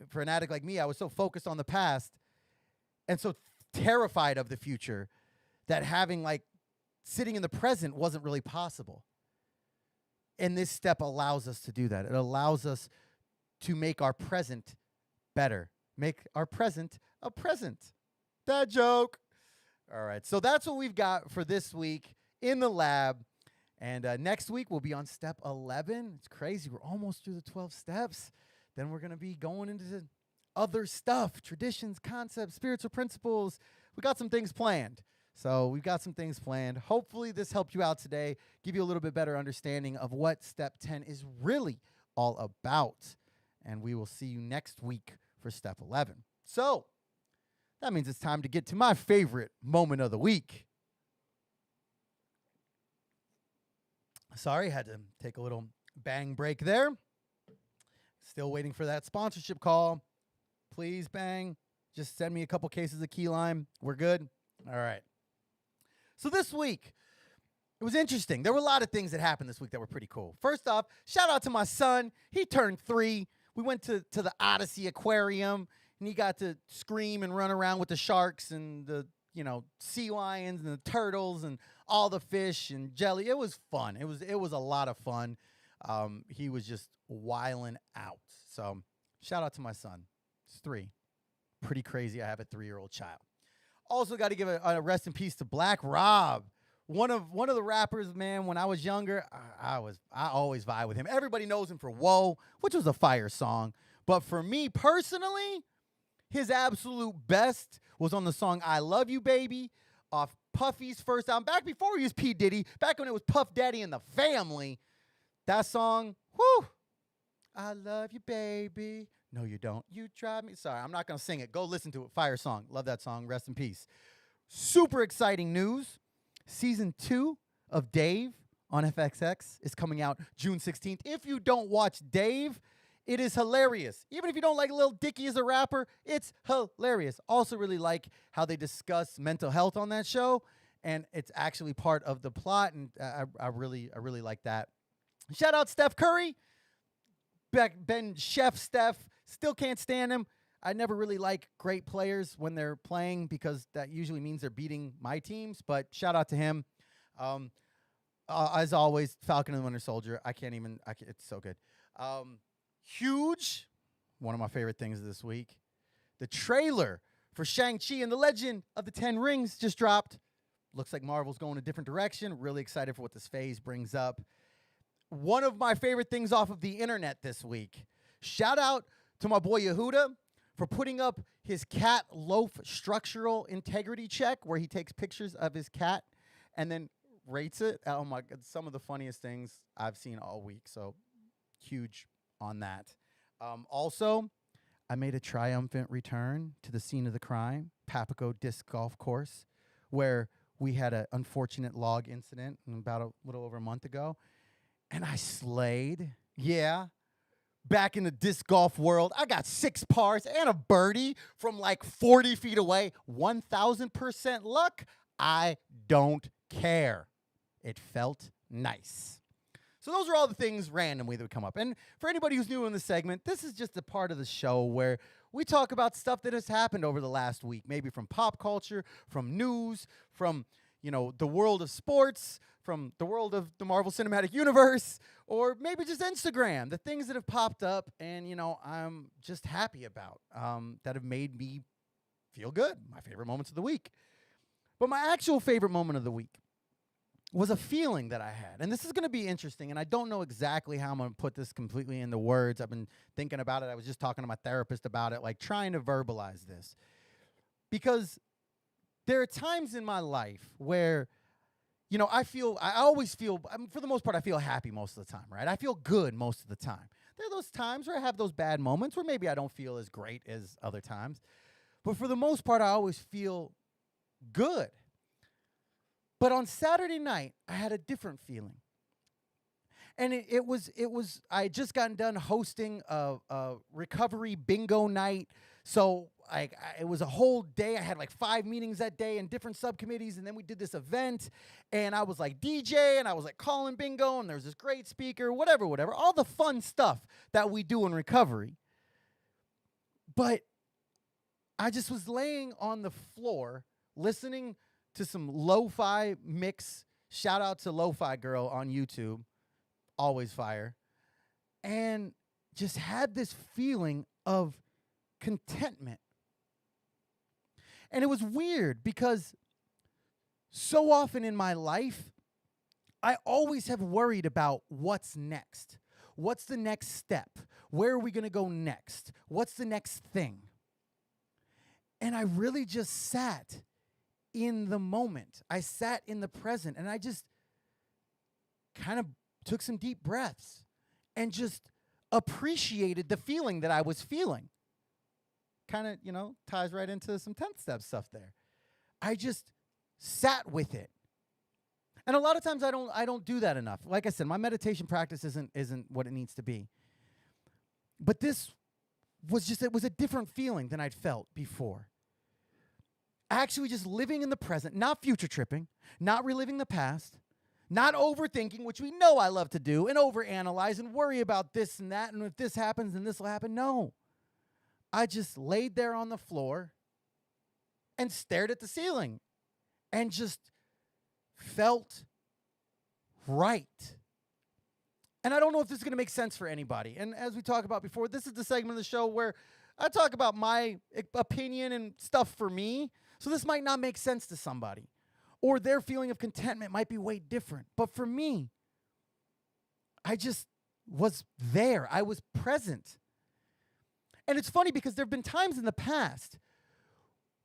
For an addict like me, I was so focused on the past and so terrified of the future that sitting in the present wasn't really possible. And this step allows us to do that. It allows us to make our present better. Make our present a present. That joke. All right. So that's what we've got for this week in the lab. And next week we'll be on step 11. It's crazy. We're almost through the 12 steps. Then we're going to be going into other stuff, traditions, concepts, spiritual principles. We got some things planned. Hopefully this helped you out today, give you a little bit better understanding of what step 10 is really all about. And we will see you next week for step 11. So that means it's time to get to my favorite moment of the week. Sorry, had to take a little bang break there. Still waiting for that sponsorship call. Please, Bang, just send me a couple cases of key lime. We're good? All right. So this week, it was interesting. There were a lot of things that happened this week that were pretty cool. First off, shout out to my son. He turned 3. We went to the Odyssey Aquarium, and he got to scream and run around with the sharks and the sea lions and the turtles and all the fish and jelly. It was fun. It was a lot of fun. He was just wilding out. So shout out to my son. He's 3. Pretty crazy. I have a 3-year-old child. Also got to give a rest in peace to Black Rob. One of the rappers, man, when I was younger, I always vibe with him. Everybody knows him for Whoa, which was a fire song. But for me personally, his absolute best was on the song I Love You, Baby, off Puffy's first album. Back before he was P. Diddy, back when it was Puff Daddy and the Family. That song, whoo! I love you, baby. No, you don't. You drive me. Sorry, I'm not going to sing it. Go listen to it. Fire song. Love that song. Rest in peace. Super exciting news. Season 2 of Dave on FXX is coming out June 16th. If you don't watch Dave, it is hilarious. Even if you don't like Lil Dicky as a rapper, it's hilarious. Also really like how they discuss mental health on that show, and it's actually part of the plot, and I really like that. Shout out Steph Curry. Ben Chef Steph. Still can't stand him. I never really like great players when they're playing because that usually means they're beating my teams. But shout out to him. As always, Falcon and the Winter Soldier. It's so good. Huge. One of my favorite things this week. The trailer for Shang-Chi and the Legend of the Ten Rings just dropped. Looks like Marvel's going a different direction. Really excited for what this phase brings up. One of my favorite things off of the internet this week. Shout out to my boy Yehuda for putting up his cat loaf structural integrity check, where he takes pictures of his cat and then rates it. Oh my God, some of the funniest things I've seen all week. So huge on that. Also, I made a triumphant return to the scene of the crime, Papago Disc Golf Course, where we had an unfortunate log incident about a little over a month ago, and I slayed. Yeah. Back in the disc golf world, I got 6 pars and a birdie from like 40 feet away. 1,000% luck. I don't care. It felt nice. So those are all the things randomly that would come up. And for anybody who's new in this segment, this is just a part of the show where we talk about stuff that has happened over the last week, maybe from pop culture, from news, from, the world of sports, from the world of the Marvel Cinematic Universe, or maybe just Instagram, the things that have popped up and, I'm just happy about, that have made me feel good, my favorite moments of the week. But my actual favorite moment of the week was a feeling that I had. And this is going to be interesting, and I don't know exactly how I'm going to put this completely into words. I've been thinking about it. I was just talking to my therapist about it, like trying to verbalize this. Because there are times in my life where, I always feel, for the most part, I feel happy most of the time, right? I feel good most of the time. There are those times where I have those bad moments where maybe I don't feel as great as other times. But for the most part, I always feel good. But on Saturday night, I had a different feeling. And it was I had just gotten done hosting a recovery bingo night. So it was a whole day. I had like 5 meetings that day in different subcommittees. And then we did this event. And I was like DJ, and I was like calling bingo. And there was this great speaker, whatever. All the fun stuff that we do in recovery. But I just was laying on the floor listening to some lo-fi mix. Shout out to Lo-Fi Girl on YouTube. Always fire. And just had this feeling of contentment. And it was weird because so often in my life, I always have worried about what's next. What's the next step? Where are we going to go next? What's the next thing? And I really just sat in the moment. I sat in the present, and I just kind of took some deep breaths and just appreciated the feeling that I was feeling. Kind of, ties right into some 10th step stuff there. I just sat with it. And a lot of times I don't do that enough. Like I said, my meditation practice isn't what it needs to be. But this was it was a different feeling than I'd felt before. Actually just living in the present, not future tripping, not reliving the past, not overthinking, which we know I love to do, and overanalyze and worry about this and that, and if this happens, then this will happen. No. I just laid there on the floor and stared at the ceiling and just felt right. And I don't know if this is going to make sense for anybody. And as we talked about before, this is the segment of the show where I talk about my opinion and stuff for me. So this might not make sense to somebody. Or their feeling of contentment might be way different. But for me, I just was there. I was present. And it's funny because there have been times in the past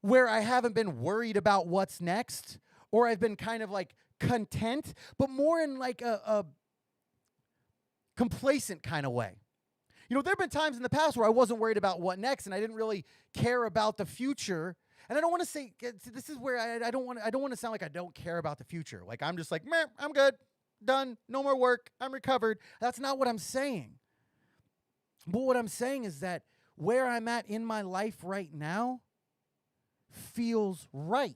where I haven't been worried about what's next, or I've been kind of like content, but more in like a complacent kind of way. There have been times in the past where I wasn't worried about what next, and I didn't really care about the future. And I don't want to say, this is where I don't want to sound like I don't care about the future. Like I'm just like, meh, I'm good, done, no more work, I'm recovered. That's not what I'm saying. But what I'm saying is that where I'm at in my life right now feels right.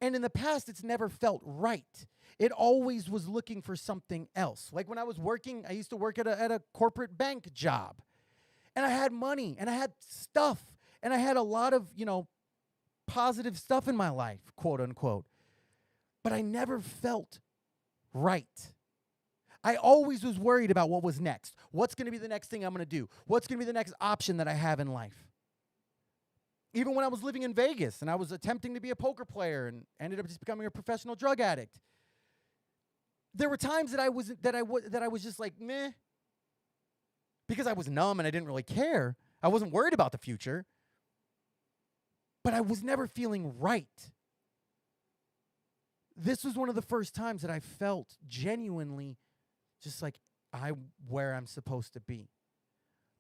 And in the past, it's never felt right. It always was looking for something else. Like when I was working, I used to work at a corporate bank job. And I had money, and I had stuff, and I had a lot of, positive stuff in my life, quote unquote. But I never felt right. I always was worried about what was next. What's going to be the next thing I'm going to do? What's going to be the next option that I have in life? Even when I was living in Vegas and I was attempting to be a poker player and ended up just becoming a professional drug addict, there were times that I was just like, meh, because I was numb and I didn't really care. I wasn't worried about the future, but I was never feeling right. This was one of the first times that I felt genuinely just like where I'm supposed to be.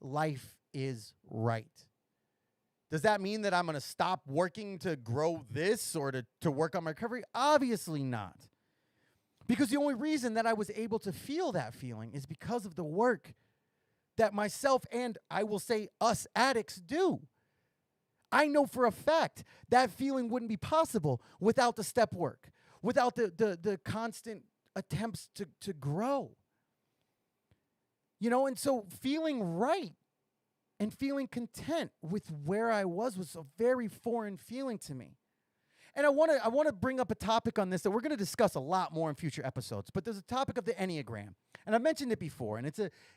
Life is right. Does that mean that I'm going to stop working to grow this or to work on my recovery? Obviously not. Because the only reason that I was able to feel that feeling is because of the work that myself and I will say us addicts do. I know for a fact that feeling wouldn't be possible without the step work, without the constant attempts to grow. And so feeling right and feeling content with where I was a very foreign feeling to me. And I want to bring up a topic on this that we're going to discuss a lot more in future episodes. But there's a topic of the Enneagram, and I've mentioned it before. And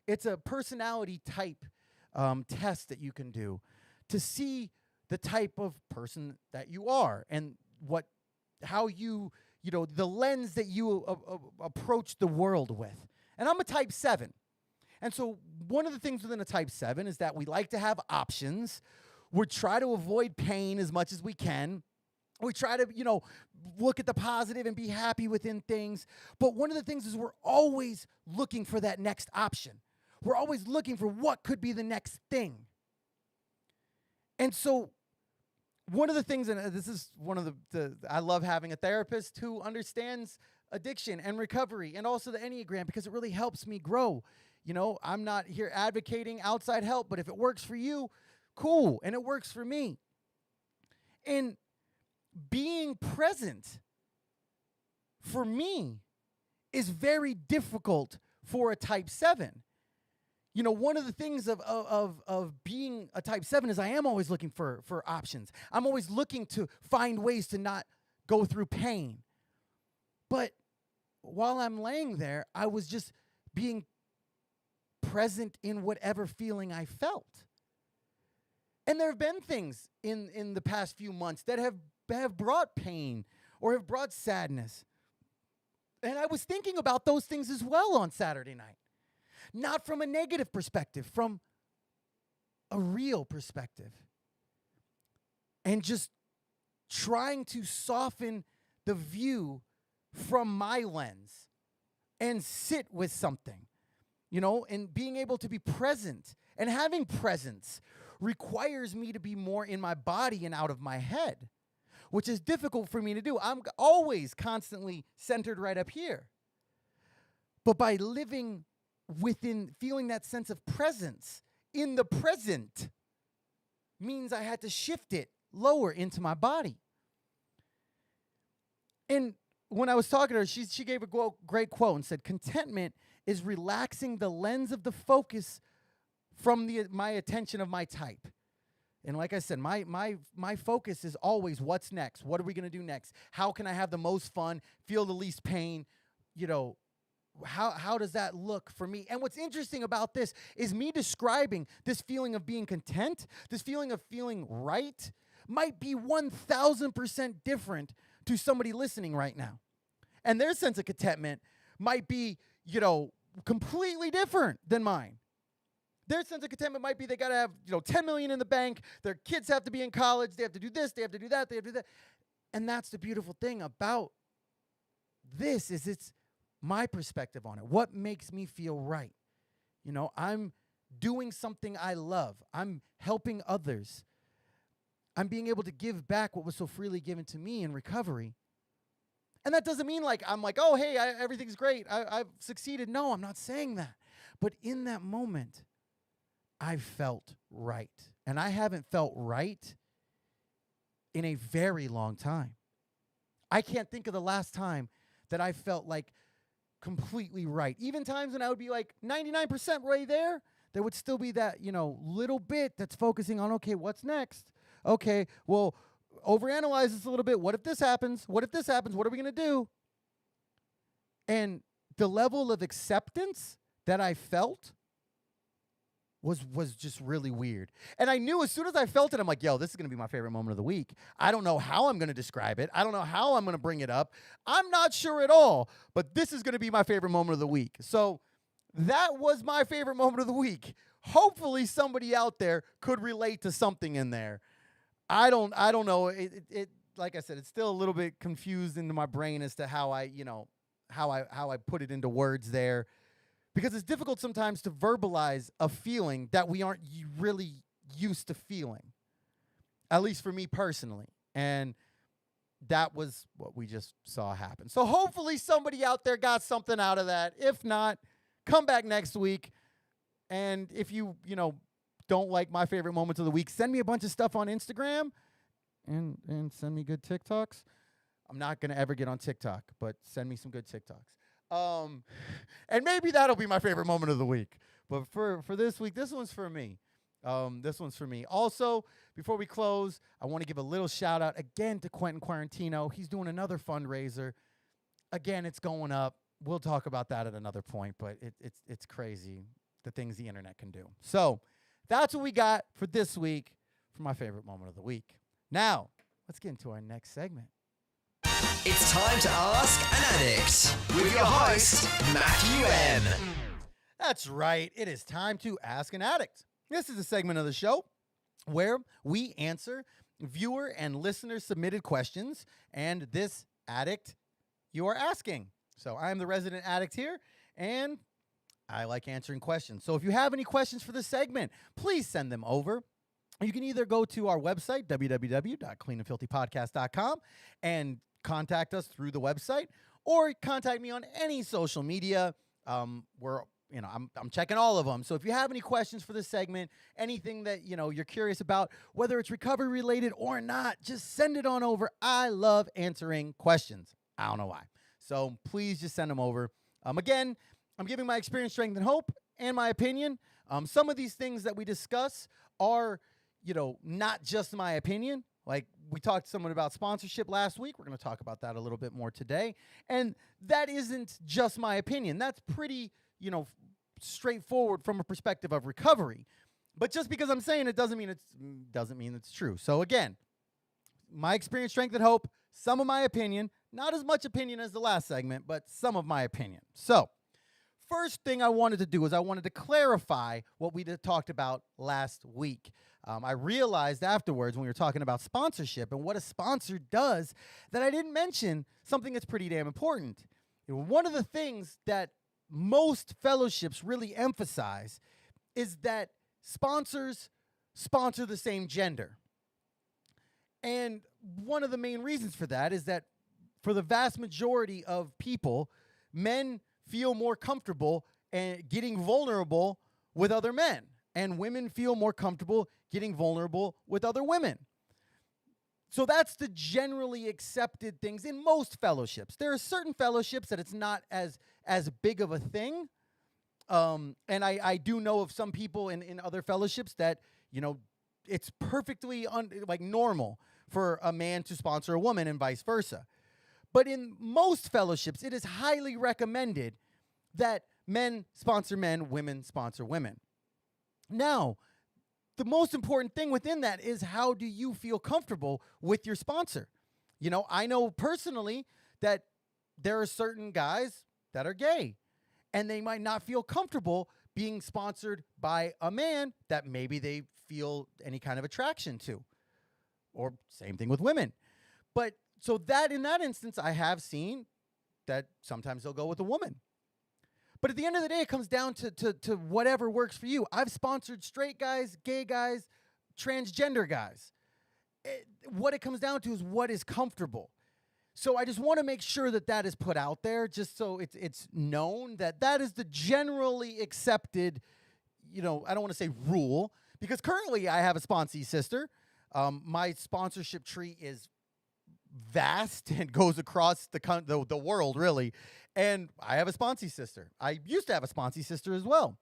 it's a personality type test that you can do to see the type of person that you are and how the lens that you approach the world with. And I'm a type 7. And so one of the things within a type 7 is that we like to have options. We try to avoid pain as much as we can. We try to, look at the positive and be happy within things. But one of the things is we're always looking for that next option. We're always looking for what could be the next thing. And so one of the things, and this is one of I love having a therapist who understands addiction and recovery and also the Enneagram because it really helps me grow. I'm not here advocating outside help, but if it works for you, cool. And it works for me. And being present for me is very difficult for a type 7. One of the things of being a type 7 is I am always looking for options. I'm always looking to find ways to not go through pain. But while I'm laying there, I was just being present in whatever feeling I felt. And there have been things in the past few months that have brought pain or have brought sadness. And I was thinking about those things as well on Saturday night. Not from a negative perspective, from a real perspective. And just trying to soften the view from my lens and sit with something, and being able to be present. And having presence requires me to be more in my body and out of my head, which is difficult for me to do. I'm always constantly centered right up here. But by living within, feeling that sense of presence in the present means I had to shift it lower into my body. And when I was talking to her, she gave a great quote and said, contentment is relaxing the lens of the focus from my attention of my type. And like I said, my focus is always what's next? What are we going to do next? How can I have the most fun, feel the least pain? How does that look for me? And what's interesting about this is me describing this feeling of being content, this feeling of feeling right, might be 1,000% different to somebody listening right now. And their sense of contentment might be, completely different than mine. Their sense of contentment might be they got to have, $10 million in the bank. Their kids have to be in college. They have to do this. They have to do that. They have to do that. And that's the beautiful thing about this is it's my perspective on it. What makes me feel right? I'm doing something I love. I'm helping others. I'm being able to give back what was so freely given to me in recovery. And that doesn't mean I'm oh, hey, everything's great. I've succeeded. No, I'm not saying that. But in that moment, I felt right. And I haven't felt right in a very long time. I can't think of the last time that I felt completely right. Even times when I would be 99% right there would still be that, little bit that's focusing on, okay, what's next? Okay, well, overanalyze this a little bit. What if this happens? What if this happens? What are we going to do? And the level of acceptance that I felt was just really weird. And I knew as soon as I felt it, I'm like, yo, this is going to be my favorite moment of the week. I don't know how I'm going to describe it. I don't know how I'm going to bring it up. I'm not sure at all, but this is going to be my favorite moment of the week. So that was my favorite moment of the week. Hopefully somebody out there could relate to something in there. I don't know. It like I said, it's still a little bit confused into my brain as to how I put it into words there. Because it's difficult sometimes to verbalize a feeling that we aren't really used to feeling, at least for me personally. And that was what we just saw happen. So hopefully somebody out there got something out of that. If not, come back next week. And if you don't like my favorite moments of the week, send me a bunch of stuff on Instagram and send me good TikToks. I'm not going to ever get on TikTok, but send me some good TikToks. And maybe that'll be my favorite moment of the week. But for this week, this one's for me. This one's for me. Also, before we close, I want to give a little shout out again to Quentin Quarantino. He's doing another fundraiser. Again, it's going up. We'll talk about that at another point, but it's crazy the things the internet can do. So that's what we got for this week for my favorite moment of the week. Now, let's get into our next segment. It's time to Ask an Addict with your host, Matthew M. That's right. It is time to Ask an Addict. This is a segment of the show where we answer viewer and listener submitted questions, and this addict you are asking. So I'm the resident addict here, and I like answering questions. So if you have any questions for this segment, please send them over. You can either go to our website, www.cleanandfilthypodcast.com, and contact us through the website, or contact me on any social media. I'm checking all of them. So if you have any questions for this segment, anything that you're curious about, whether it's recovery related or not, just send it on over. I love answering questions. I don't know why. So please just send them over. Again, I'm giving my experience, strength, and hope, and my opinion. Some of these things that we discuss are, not just my opinion. Like we talked to someone about sponsorship last week. We're going to talk about that a little bit more today. And that isn't just my opinion. That's pretty, straightforward from a perspective of recovery. But just because I'm saying it doesn't mean it's true. So again, my experience, strength, and hope, some of my opinion, not as much opinion as the last segment, but some of my opinion. So first thing I wanted to do is I wanted to clarify what we talked about last week. I realized afterwards when we were talking about sponsorship and what a sponsor does that I didn't mention something that's pretty damn important. One of the things that most fellowships really emphasize is that sponsors sponsor the same gender. And one of the main reasons for that is that for the vast majority of people, men feel more comfortable and getting vulnerable with other men, and women feel more comfortable getting vulnerable with other women. So that's the generally accepted things in most fellowships. There are certain fellowships that it's not as big of a thing. And I do know of some people in other fellowships that, it's perfectly normal for a man to sponsor a woman and vice versa. But in most fellowships, it is highly recommended that men sponsor men, women sponsor women. Now, the most important thing within that is how do you feel comfortable with your sponsor? I know personally that there are certain guys that are gay, and they might not feel comfortable being sponsored by a man that maybe they feel any kind of attraction to. Or same thing with women. But so that in that instance, I have seen that sometimes they'll go with a woman. But at the end of the day, it comes down to whatever works for you. I've sponsored straight guys, gay guys, transgender guys. What it comes down to is what is comfortable. So I just want to make sure that is put out there, just so it's known that is the generally accepted, I don't want to say rule, because currently I have a sponsee sister. My sponsorship tree is vast and goes across the world, really. And I have a sponsee sister. I used to have a sponsee sister as well.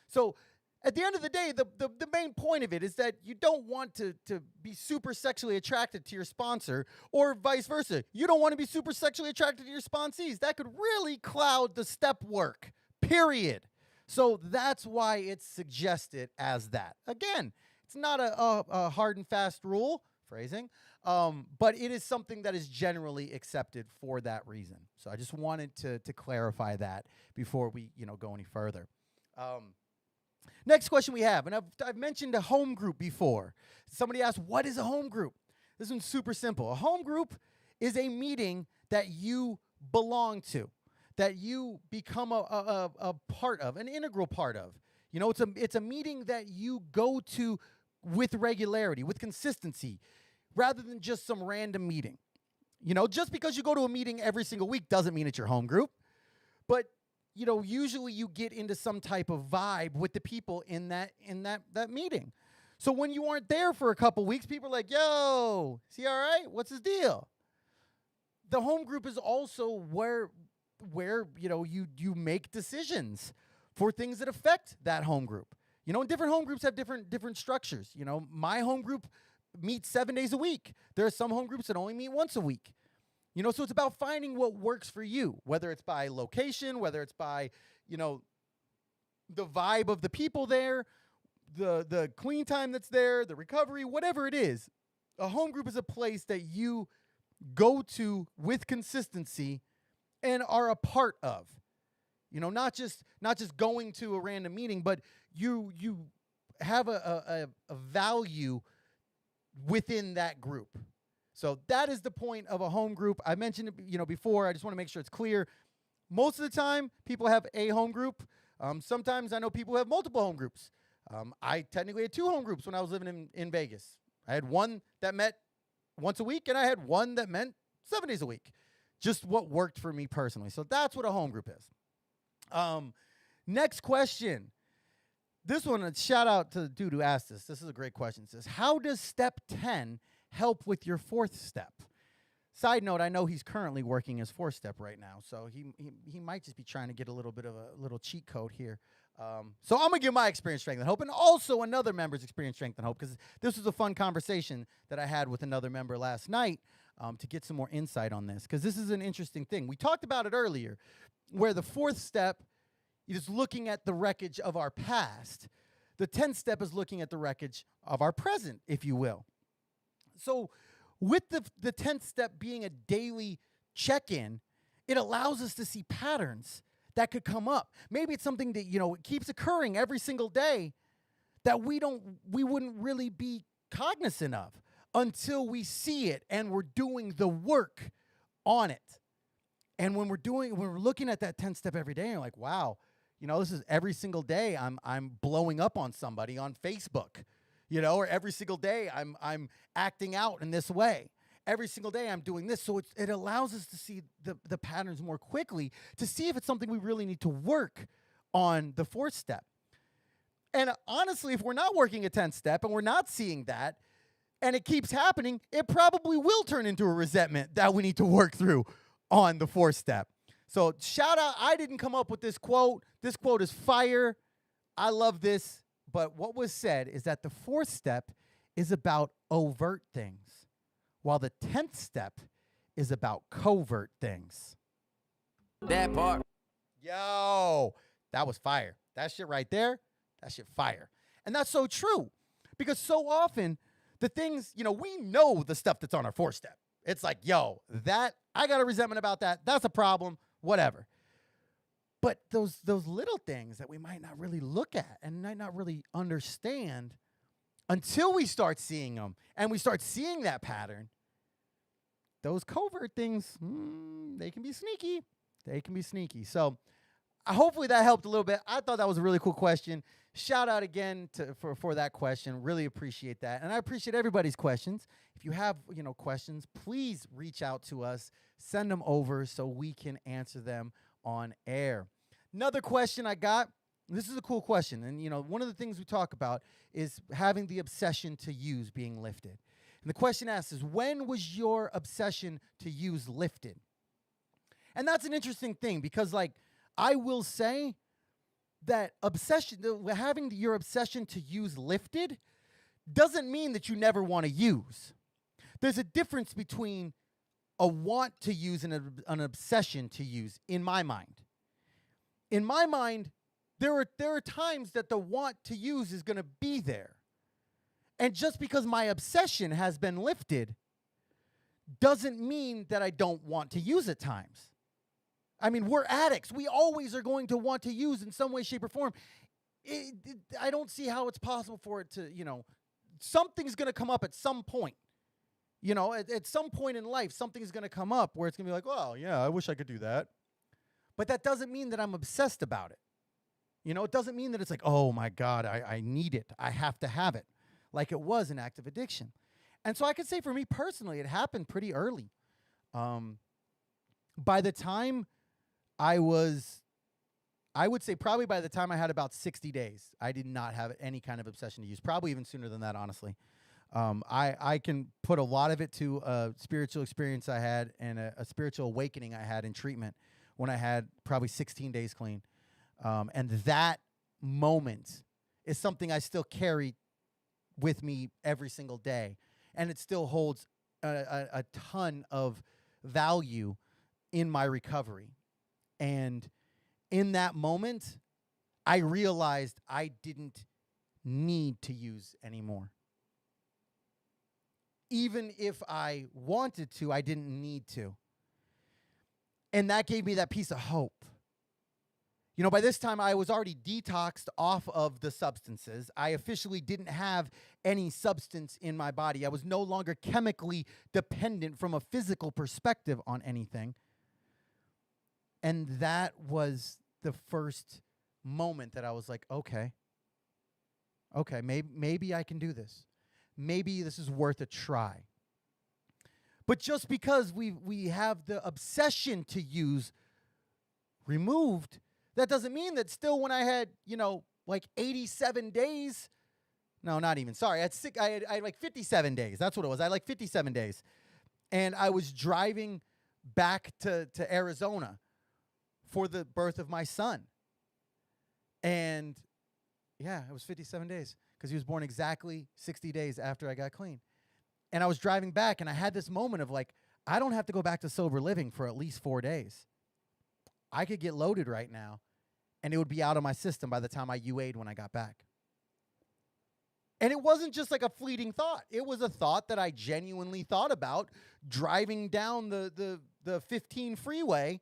So at the end of the day, the main point of it is that you don't want to be super sexually attracted to your sponsor, or vice versa. You don't want to be super sexually attracted to your sponsees. That could really cloud the step work, period. So that's why it's suggested as that. Again, it's not a hard and fast rule, phrasing, but it is something that is generally accepted for that reason. So I just wanted to clarify that before we go any further. Next question we have, and I've mentioned a home group before. Somebody asked, what is a home group? This one's super simple. A home group is a meeting that you belong to, that you become a part of, an integral part of. It's a meeting that you go to with regularity, with consistency, rather than just some random meeting. Just because you go to a meeting every single week doesn't mean it's your home group. But usually you get into some type of vibe with the people in that meeting. So when you aren't there for a couple weeks, people are like, yo, is he all right? What's his deal? The home group is also where you make decisions for things that affect that home group. And different home groups have different structures. My home group meets 7 days a week. There are some home groups that only meet once a week. So it's about finding what works for you, whether it's by location, whether it's by, the vibe of the people there, the clean time that's there, the recovery, whatever it is. A home group is a place that you go to with consistency and are a part of. Not just going to a random meeting, but you have a value within that group. So that is the point of a home group. I mentioned it, before. I just want to make sure it's clear. Most of the time, people have a home group. Sometimes I know people have multiple home groups. I technically had 2 home groups when I was living in Vegas. I had one that met once a week, and I had one that meant 7 days a week. Just what worked for me personally. So that's what a home group is. Next question. This one, a shout out to the dude who asked this. This is a great question. It says, how does step 10 help with your 4th step? Side note, I know he's currently working his 4th step right now, so he might just be trying to get a little bit of a little cheat code here. So I'm going to give my experience, strength, and hope, and also another member's experience, strength, and hope, because this was a fun conversation that I had with another member last night to get some more insight on this, because this is an interesting thing. We talked about it earlier, where the 4th step is looking at the wreckage of our past. The 10th step is looking at the wreckage of our present, if you will. So with the 10th step being a daily check-in, it allows us to see patterns that could come up. Maybe it's something that, it keeps occurring every single day that we wouldn't really be cognizant of until we see it and we're doing the work on it. And when we're looking at that 10th step every day, you're like, wow, this is every single day I'm blowing up on somebody on Facebook. Or every single day I'm acting out in this way. Every single day I'm doing this. So it allows us to see the patterns more quickly to see if it's something we really need to work on the 4th step. And honestly, if we're not working a 10th step and we're not seeing that, and it keeps happening, it probably will turn into a resentment that we need to work through on the 4th step. So shout out, I didn't come up with this quote. This quote is fire. I love this. But what was said is that the 4th step is about overt things, while the 10th step is about covert things. That part. Yo, that was fire. That shit right there, that shit fire. And that's so true, because so often the things, we know the stuff that's on our 4th step. It's like, yo, that, I got a resentment about that. That's a problem, whatever. But those little things that we might not really look at and might not really understand until we start seeing them and we start seeing that pattern, those covert things, they can be sneaky. They can be sneaky. So hopefully that helped a little bit. I thought that was a really cool question. Shout out again for that question. Really appreciate that. And I appreciate everybody's questions. If you have, questions, please reach out to us. Send them over so we can answer them on air. Another question I got, this is a cool question. And, one of the things we talk about is having the obsession to use being lifted. And the question asks is, when was your obsession to use lifted? And that's an interesting thing because, I will say that having your obsession to use lifted doesn't mean that you never want to use. There's a difference between a want to use and an obsession to use, in my mind. In my mind, there are times that the want to use is going to be there. And just because my obsession has been lifted doesn't mean that I don't want to use at times. I mean, we're addicts. We always are going to want to use in some way, shape, or form. I don't see how it's possible for it to, something's going to come up at some point. At some point in life, something's going to come up where it's going to be like, well, yeah, I wish I could do that. But that doesn't mean that I'm obsessed about it. It doesn't mean that it's like, oh, my God, I need it. I have to have it, like it was an active addiction. And so I could say for me personally, it happened pretty early. By the time I would say probably by the time I had about 60 days, I did not have any kind of obsession to use. Probably even sooner than that, honestly. I can put a lot of it to a spiritual experience I had and a spiritual awakening I had in treatment when I had probably 16 days clean. And that moment is something I still carry with me every single day. And it still holds a ton of value in my recovery. And in that moment, I realized I didn't need to use anymore. Even if I wanted to, I didn't need to. And that gave me that piece of hope. By this time, I was already detoxed off of the substances. I officially didn't have any substance in my body. I was no longer chemically dependent from a physical perspective on anything. And that was the first moment that I was like, okay, maybe I can do this. Maybe this is worth a try. But just because we have the obsession to use removed, that doesn't mean that still when I had, 87 days, no, not even, sorry, I had like 57 days. That's what it was. I had like 57 days. And I was driving back to Arizona for the birth of my son. And yeah, it was 57 days because he was born exactly 60 days after I got clean. And I was driving back and I had this moment of like, I don't have to go back to sober living for at least 4 days. I could get loaded right now and it would be out of my system by the time I UA'd when I got back. And it wasn't just like a fleeting thought. It was a thought that I genuinely thought about driving down the 15 freeway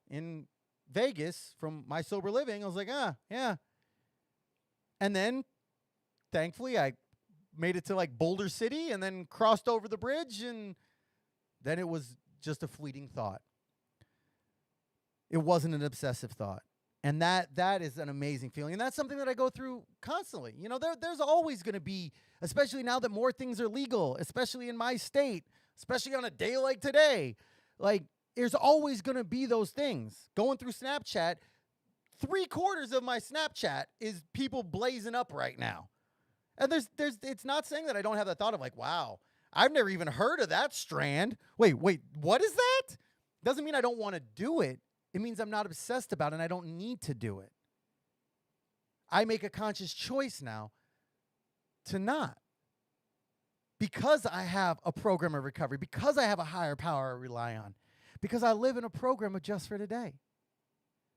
in Vegas from my sober living. I was like, yeah. And then, thankfully, I made it to like Boulder City and then crossed over the bridge, and then it was just a fleeting thought. It wasn't an obsessive thought. And that is an amazing feeling. And that's something that I go through constantly. There's always going to be, especially now that more things are legal, especially in my state, especially on a day like today, like there's always going to be those things. Going through Snapchat, 3/4 of my Snapchat is people blazing up right now. And it's not saying that I don't have that thought of like, wow, I've never even heard of that strand. Wait, what is that? Doesn't mean I don't want to do it. It means I'm not obsessed about it and I don't need to do it. I make a conscious choice now to not. Because I have a program of recovery, because I have a higher power I rely on, because I live in a program of Just for Today.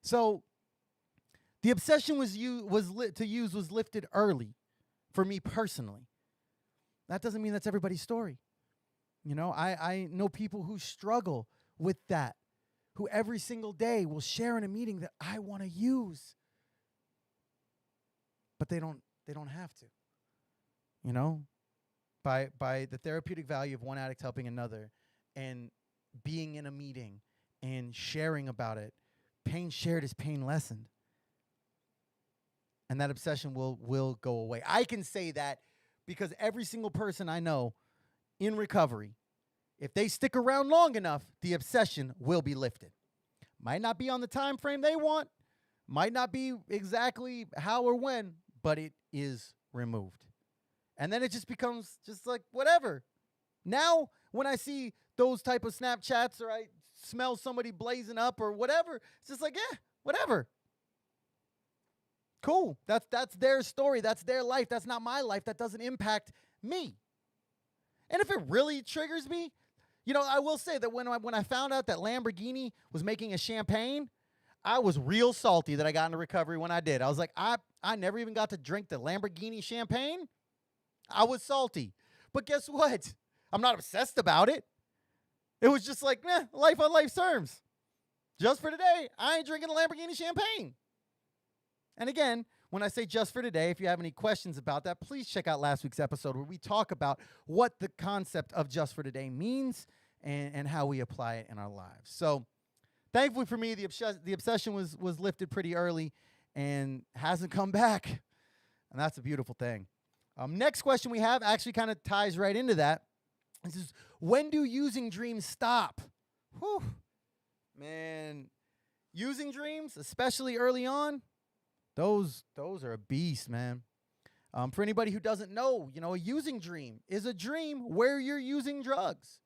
So the obsession was lifted early for me personally. That doesn't mean that's everybody's story. I know people who struggle with that, who every single day will share in a meeting that I want to use. But they don't have to. By the therapeutic value of one addict helping another and being in a meeting and sharing about it, pain shared is pain lessened. And that obsession will go away. I can say that because every single person I know in recovery, if they stick around long enough, the obsession will be lifted. Might not be on the time frame they want, might not be exactly how or when, but it is removed. And then it just becomes just like whatever. Now, when I see those type of Snapchats or I smell somebody blazing up or whatever, it's just like, whatever. Cool. That's their story. That's their life. That's not my life. That doesn't impact me. And if it really triggers me, I will say that when I found out that Lamborghini was making a champagne, I was real salty that I got into recovery when I did. I was like, I never even got to drink the Lamborghini champagne. I was salty. But guess what? I'm not obsessed about it. It was just like, life on life's terms. Just for today, I ain't drinking the Lamborghini champagne. And again, when I say just for today, if you have any questions about that, please check out last week's episode where we talk about what the concept of just for today means and how we apply it in our lives. So thankfully for me, the obsession was lifted pretty early and hasn't come back. And that's a beautiful thing. Next question we have actually kind of ties right into that. This is, when do using dreams stop? Whew. Man, using dreams, especially early on, those are a beast, man. For anybody who doesn't know, a using dream is a dream where you're using drugs.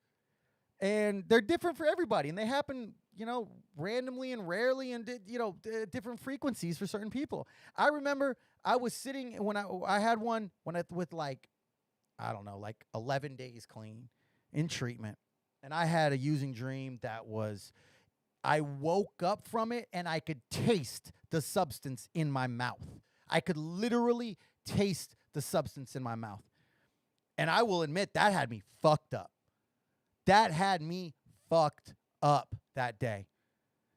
And they're different for everybody. And they happen, randomly and rarely and, different frequencies for certain people. I remember I was sitting when I had one with like 11 days clean in treatment. And I had a using dream that was, I woke up from it and I could taste the substance in my mouth. I could literally taste the substance in my mouth. And I will admit that had me fucked up. That had me fucked up that day.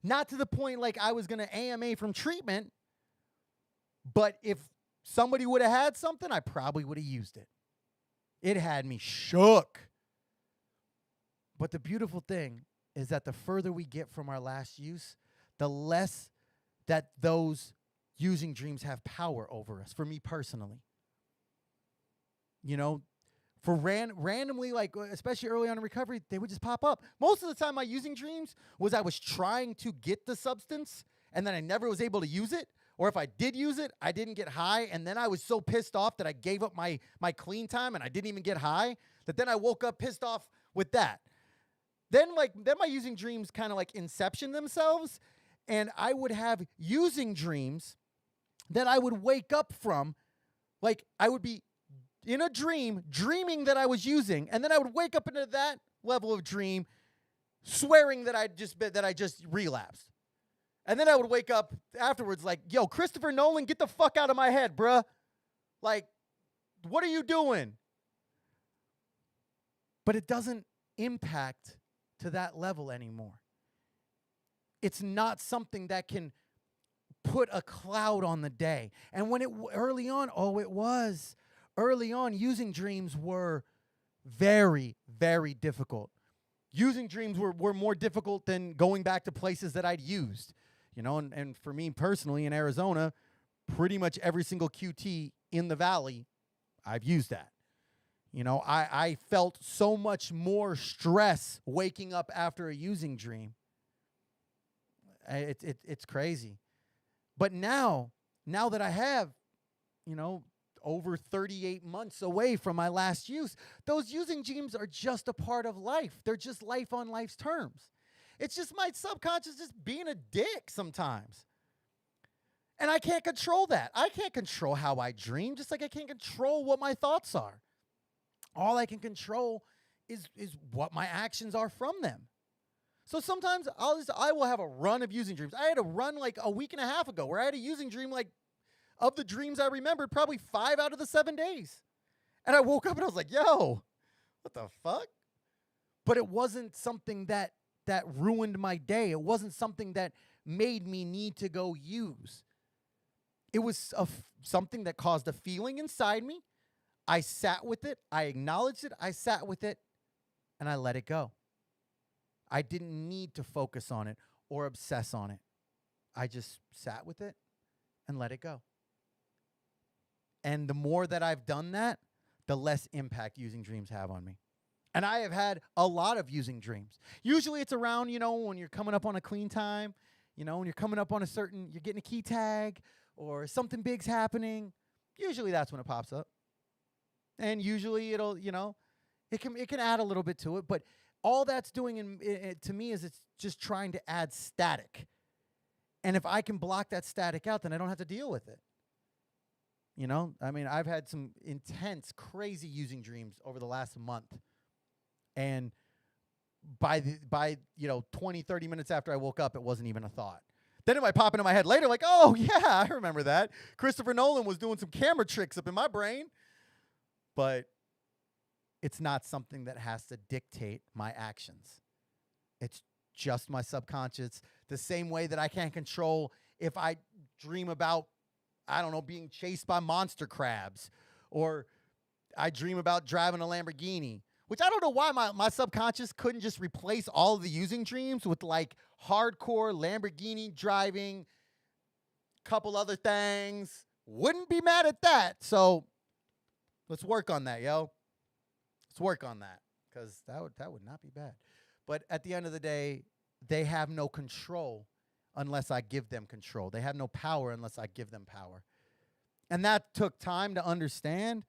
Not to the point like I was going to AMA from treatment, but if somebody would have had something, I probably would have used it. It had me shook. But the beautiful thing is that the further we get from our last use, the less that those using dreams have power over us, for me personally. For randomly, like, especially early on in recovery, they would just pop up. Most of the time, my using dreams was I was trying to get the substance, and then I never was able to use it. Or if I did use it, I didn't get high, and then I was so pissed off that I gave up my clean time, and I didn't even get high, that then I woke up pissed off with that. Then my using dreams kind of like inception themselves, and I would have using dreams that I would wake up from, like I would be in a dream, dreaming that I was using, and then I would wake up into that level of dream, swearing that I just relapsed. And then I would wake up afterwards like, yo, Christopher Nolan, get the fuck out of my head, bruh. Like, what are you doing? But it doesn't impact to that level anymore. It's not something that can put a cloud on the day. And when early on, it was. Early on, using dreams were very, very difficult. Using dreams were more difficult than going back to places that I'd used. And for me personally in Arizona, pretty much every single QT in the valley, I've used that. I felt so much more stress waking up after a using dream. It's crazy. But now that I have, over 38 months away from my last use, those using dreams are just a part of life. They're just life on life's terms. It's just my subconscious just being a dick sometimes. And I can't control that. I can't control how I dream, just like I can't control what my thoughts are. All I can control is what my actions are from them. So sometimes I will have a run of using dreams. I had a run like a week and a half ago where I had a using dream like of the dreams I remembered, probably 5 out of the 7 days. And I woke up and I was like, yo, what the fuck? But it wasn't something that ruined my day. It wasn't something that made me need to go use. It was something that caused a feeling inside me. I sat with it. I acknowledged it. I sat with it. And I let it go. I didn't need to focus on it or obsess on it. I just sat with it and let it go. And the more that I've done that, the less impact using dreams have on me. And I have had a lot of using dreams. Usually it's around, when you're coming up on a clean time, when you're coming up on you're getting a key tag or something big's happening. Usually that's when it pops up. And usually it'll, it can add a little bit to it. But all that's doing to me is it's just trying to add static. And if I can block that static out, then I don't have to deal with it. I've had some intense, crazy using dreams over the last month. And by 20, 30 minutes after I woke up, it wasn't even a thought. Then it might pop into my head later, like, oh, yeah, I remember that. Christopher Nolan was doing some camera tricks up in my brain. But it's not something that has to dictate my actions. It's just my subconscious. The same way that I can't control if I dream about, I don't know, being chased by monster crabs, or I dream about driving a Lamborghini, which I don't know why my subconscious couldn't just replace all of the using dreams with like hardcore Lamborghini driving, couple other things. Wouldn't be mad at that. So let's work on that, yo. Let's work on that, because that would not be bad. But at the end of the day, they have no control unless I give them control. They have no power unless I give them power. And that took time to understand,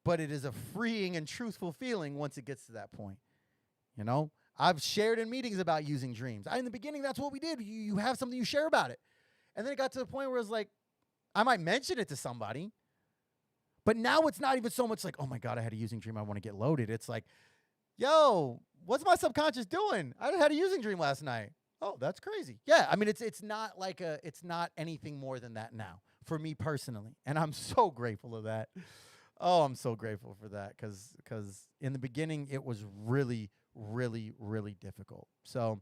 but it is a freeing and truthful feeling once it gets to that point. You know, I've shared in meetings about using dreams. In the beginning, that's what we did. You have something, you share about it. And then it got to the point where it's like, I might mention it to somebody, but now it's not even so much like, oh my God, I had a using dream, I want to get loaded. It's like, yo, what's my subconscious doing? I had a using dream last night. Oh, that's crazy. Yeah, I mean, it's not like it's not anything more than that now for me personally. And I'm so grateful of that. Oh, I'm so grateful for that, because in the beginning, it was really, really, really difficult. So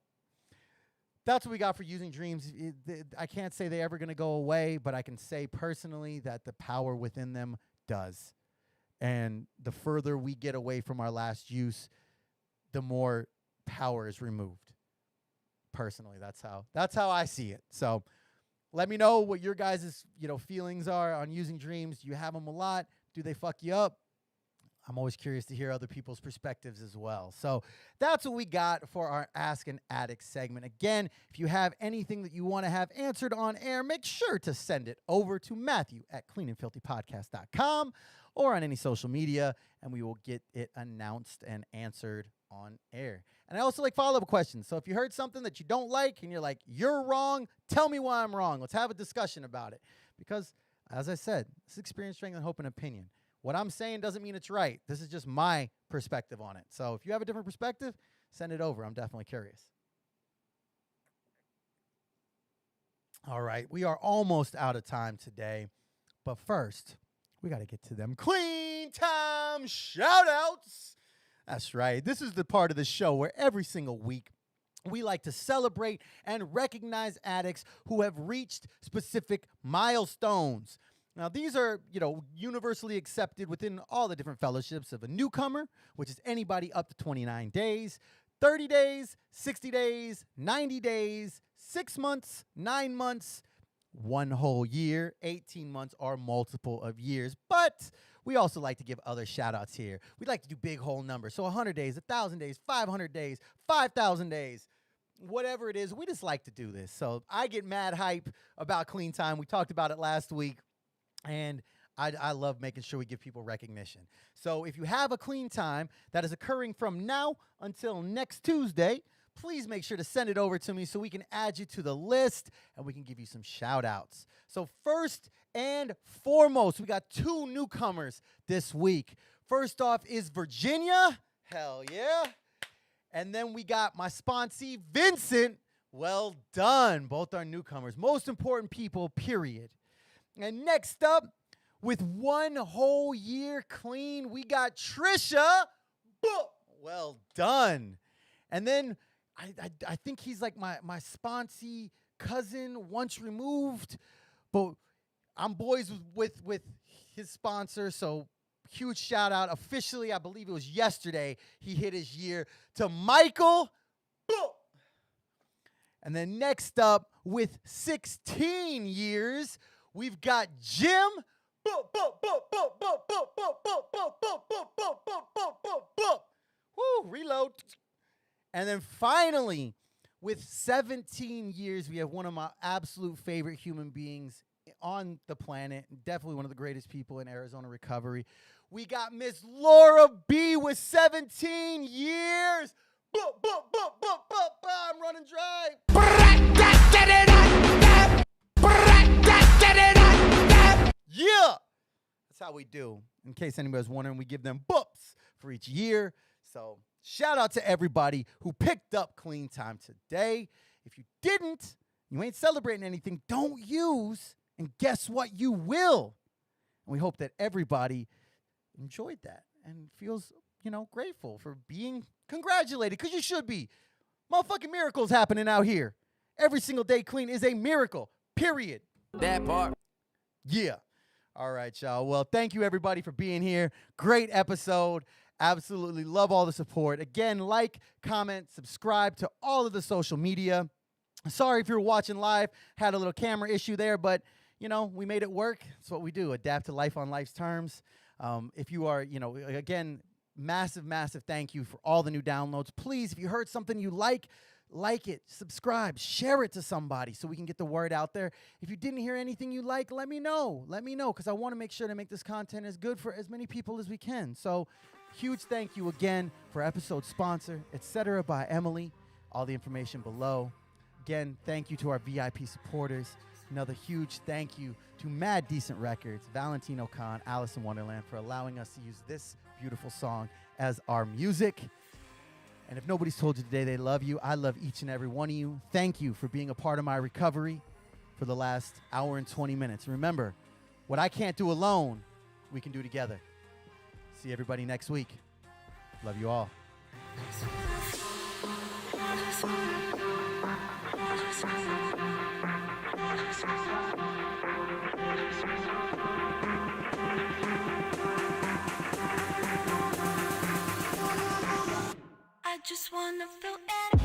that's what we got for using dreams. I can't say they're ever going to go away, but I can say personally that the power within them does. And the further we get away from our last use, the more power is removed. Personally, that's how I see it. So let me know what your guys' feelings are on using dreams. Do you have them a lot? Do they fuck you up? I'm always curious to hear other people's perspectives as well. So that's what we got for our Ask an Addict segment. Again, if you have anything that you want to have answered on air, make sure to send it over to Matthew at CleanAndFilthyPodcast.com or on any social media, and we will get it announced and answered on air. And I also like follow-up questions. So if you heard something that you don't like and you're like, you're wrong, tell me why I'm wrong. Let's have a discussion about it. Because, as I said, this is experience, strength, and hope, and opinion. What I'm saying doesn't mean it's right. This is just my perspective on it. So if you have a different perspective, send it over. I'm definitely curious. All right, we are almost out of time today. But first, we got to get to them clean time shout-outs. That's right. This is the part of the show where every single week we like to celebrate and recognize addicts who have reached specific milestones. Now, these are, universally accepted within all the different fellowships of a newcomer, which is anybody up to 29 days, 30 days, 60 days, 90 days, 6 months, 9 months, 1 whole year, 18 months, or multiple of years. But we also like to give other shout-outs here. We'd like to do big whole numbers. So 100 days, 1,000 days, 500 days, 5,000 days. Whatever it is, we just like to do this. So I get mad hype about Clean Time. We talked about it last week. And I love making sure we give people recognition. So if you have a clean time that is occurring from now until next Tuesday, please make sure to send it over to me so we can add you to the list and we can give you some shout outs. So first and foremost, we got 2 newcomers this week. First off is Virginia. Hell yeah. And then we got my sponsee, Vincent. Well done. Both are newcomers. Most important people, period. And next up, with 1 whole year clean, we got Trisha. Well done. And then I think he's like my sponsee cousin once removed, but I'm boys with his sponsor, so huge shout out. Officially, I believe it was yesterday, he hit his year, to Michael. And then next up, with 16 years, we've got Jim. Woo, reload. And then finally, with 17 years, we have one of my absolute favorite human beings on the planet, definitely one of the greatest people in Arizona recovery. We got Miss Laura B with 17 years. I'm running dry. Yeah, that's how we do. In case anybody's wondering, we give them books for each year. So shout out to everybody who picked up Clean Time today. If you didn't, you ain't celebrating anything, don't use, and guess what? You will. And we hope that everybody enjoyed that and feels, grateful for being congratulated, because you should be. Motherfucking miracles happening out here. Every single day clean is a miracle, period. That part. Yeah. All right, y'all. Well, thank you, everybody, for being here. Great episode. Absolutely love all the support. Again, like, comment, subscribe to all of the social media. Sorry if you were watching live, had a little camera issue there, but, we made it work. That's what we do, adapt to life on life's terms. If you are, again, massive, massive thank you for all the new downloads. Please, if you heard something you like it, subscribe, share it to somebody so we can get the word out there. If you didn't hear anything you like, let me know. Let me know, because I want to make sure to make this content as good for as many people as we can. So huge thank you again for episode sponsor, etc. by Emily. All the information below. Again, thank you to our VIP supporters. Another huge thank you to Mad Decent Records, Valentino Khan, Alice in Wonderland, for allowing us to use this beautiful song as our music. And if nobody's told you today they love you, I love each and every one of you. Thank you for being a part of my recovery for the last hour and 20 minutes. Remember, what I can't do alone, we can do together. See everybody next week. Love you all. I just wanna feel it.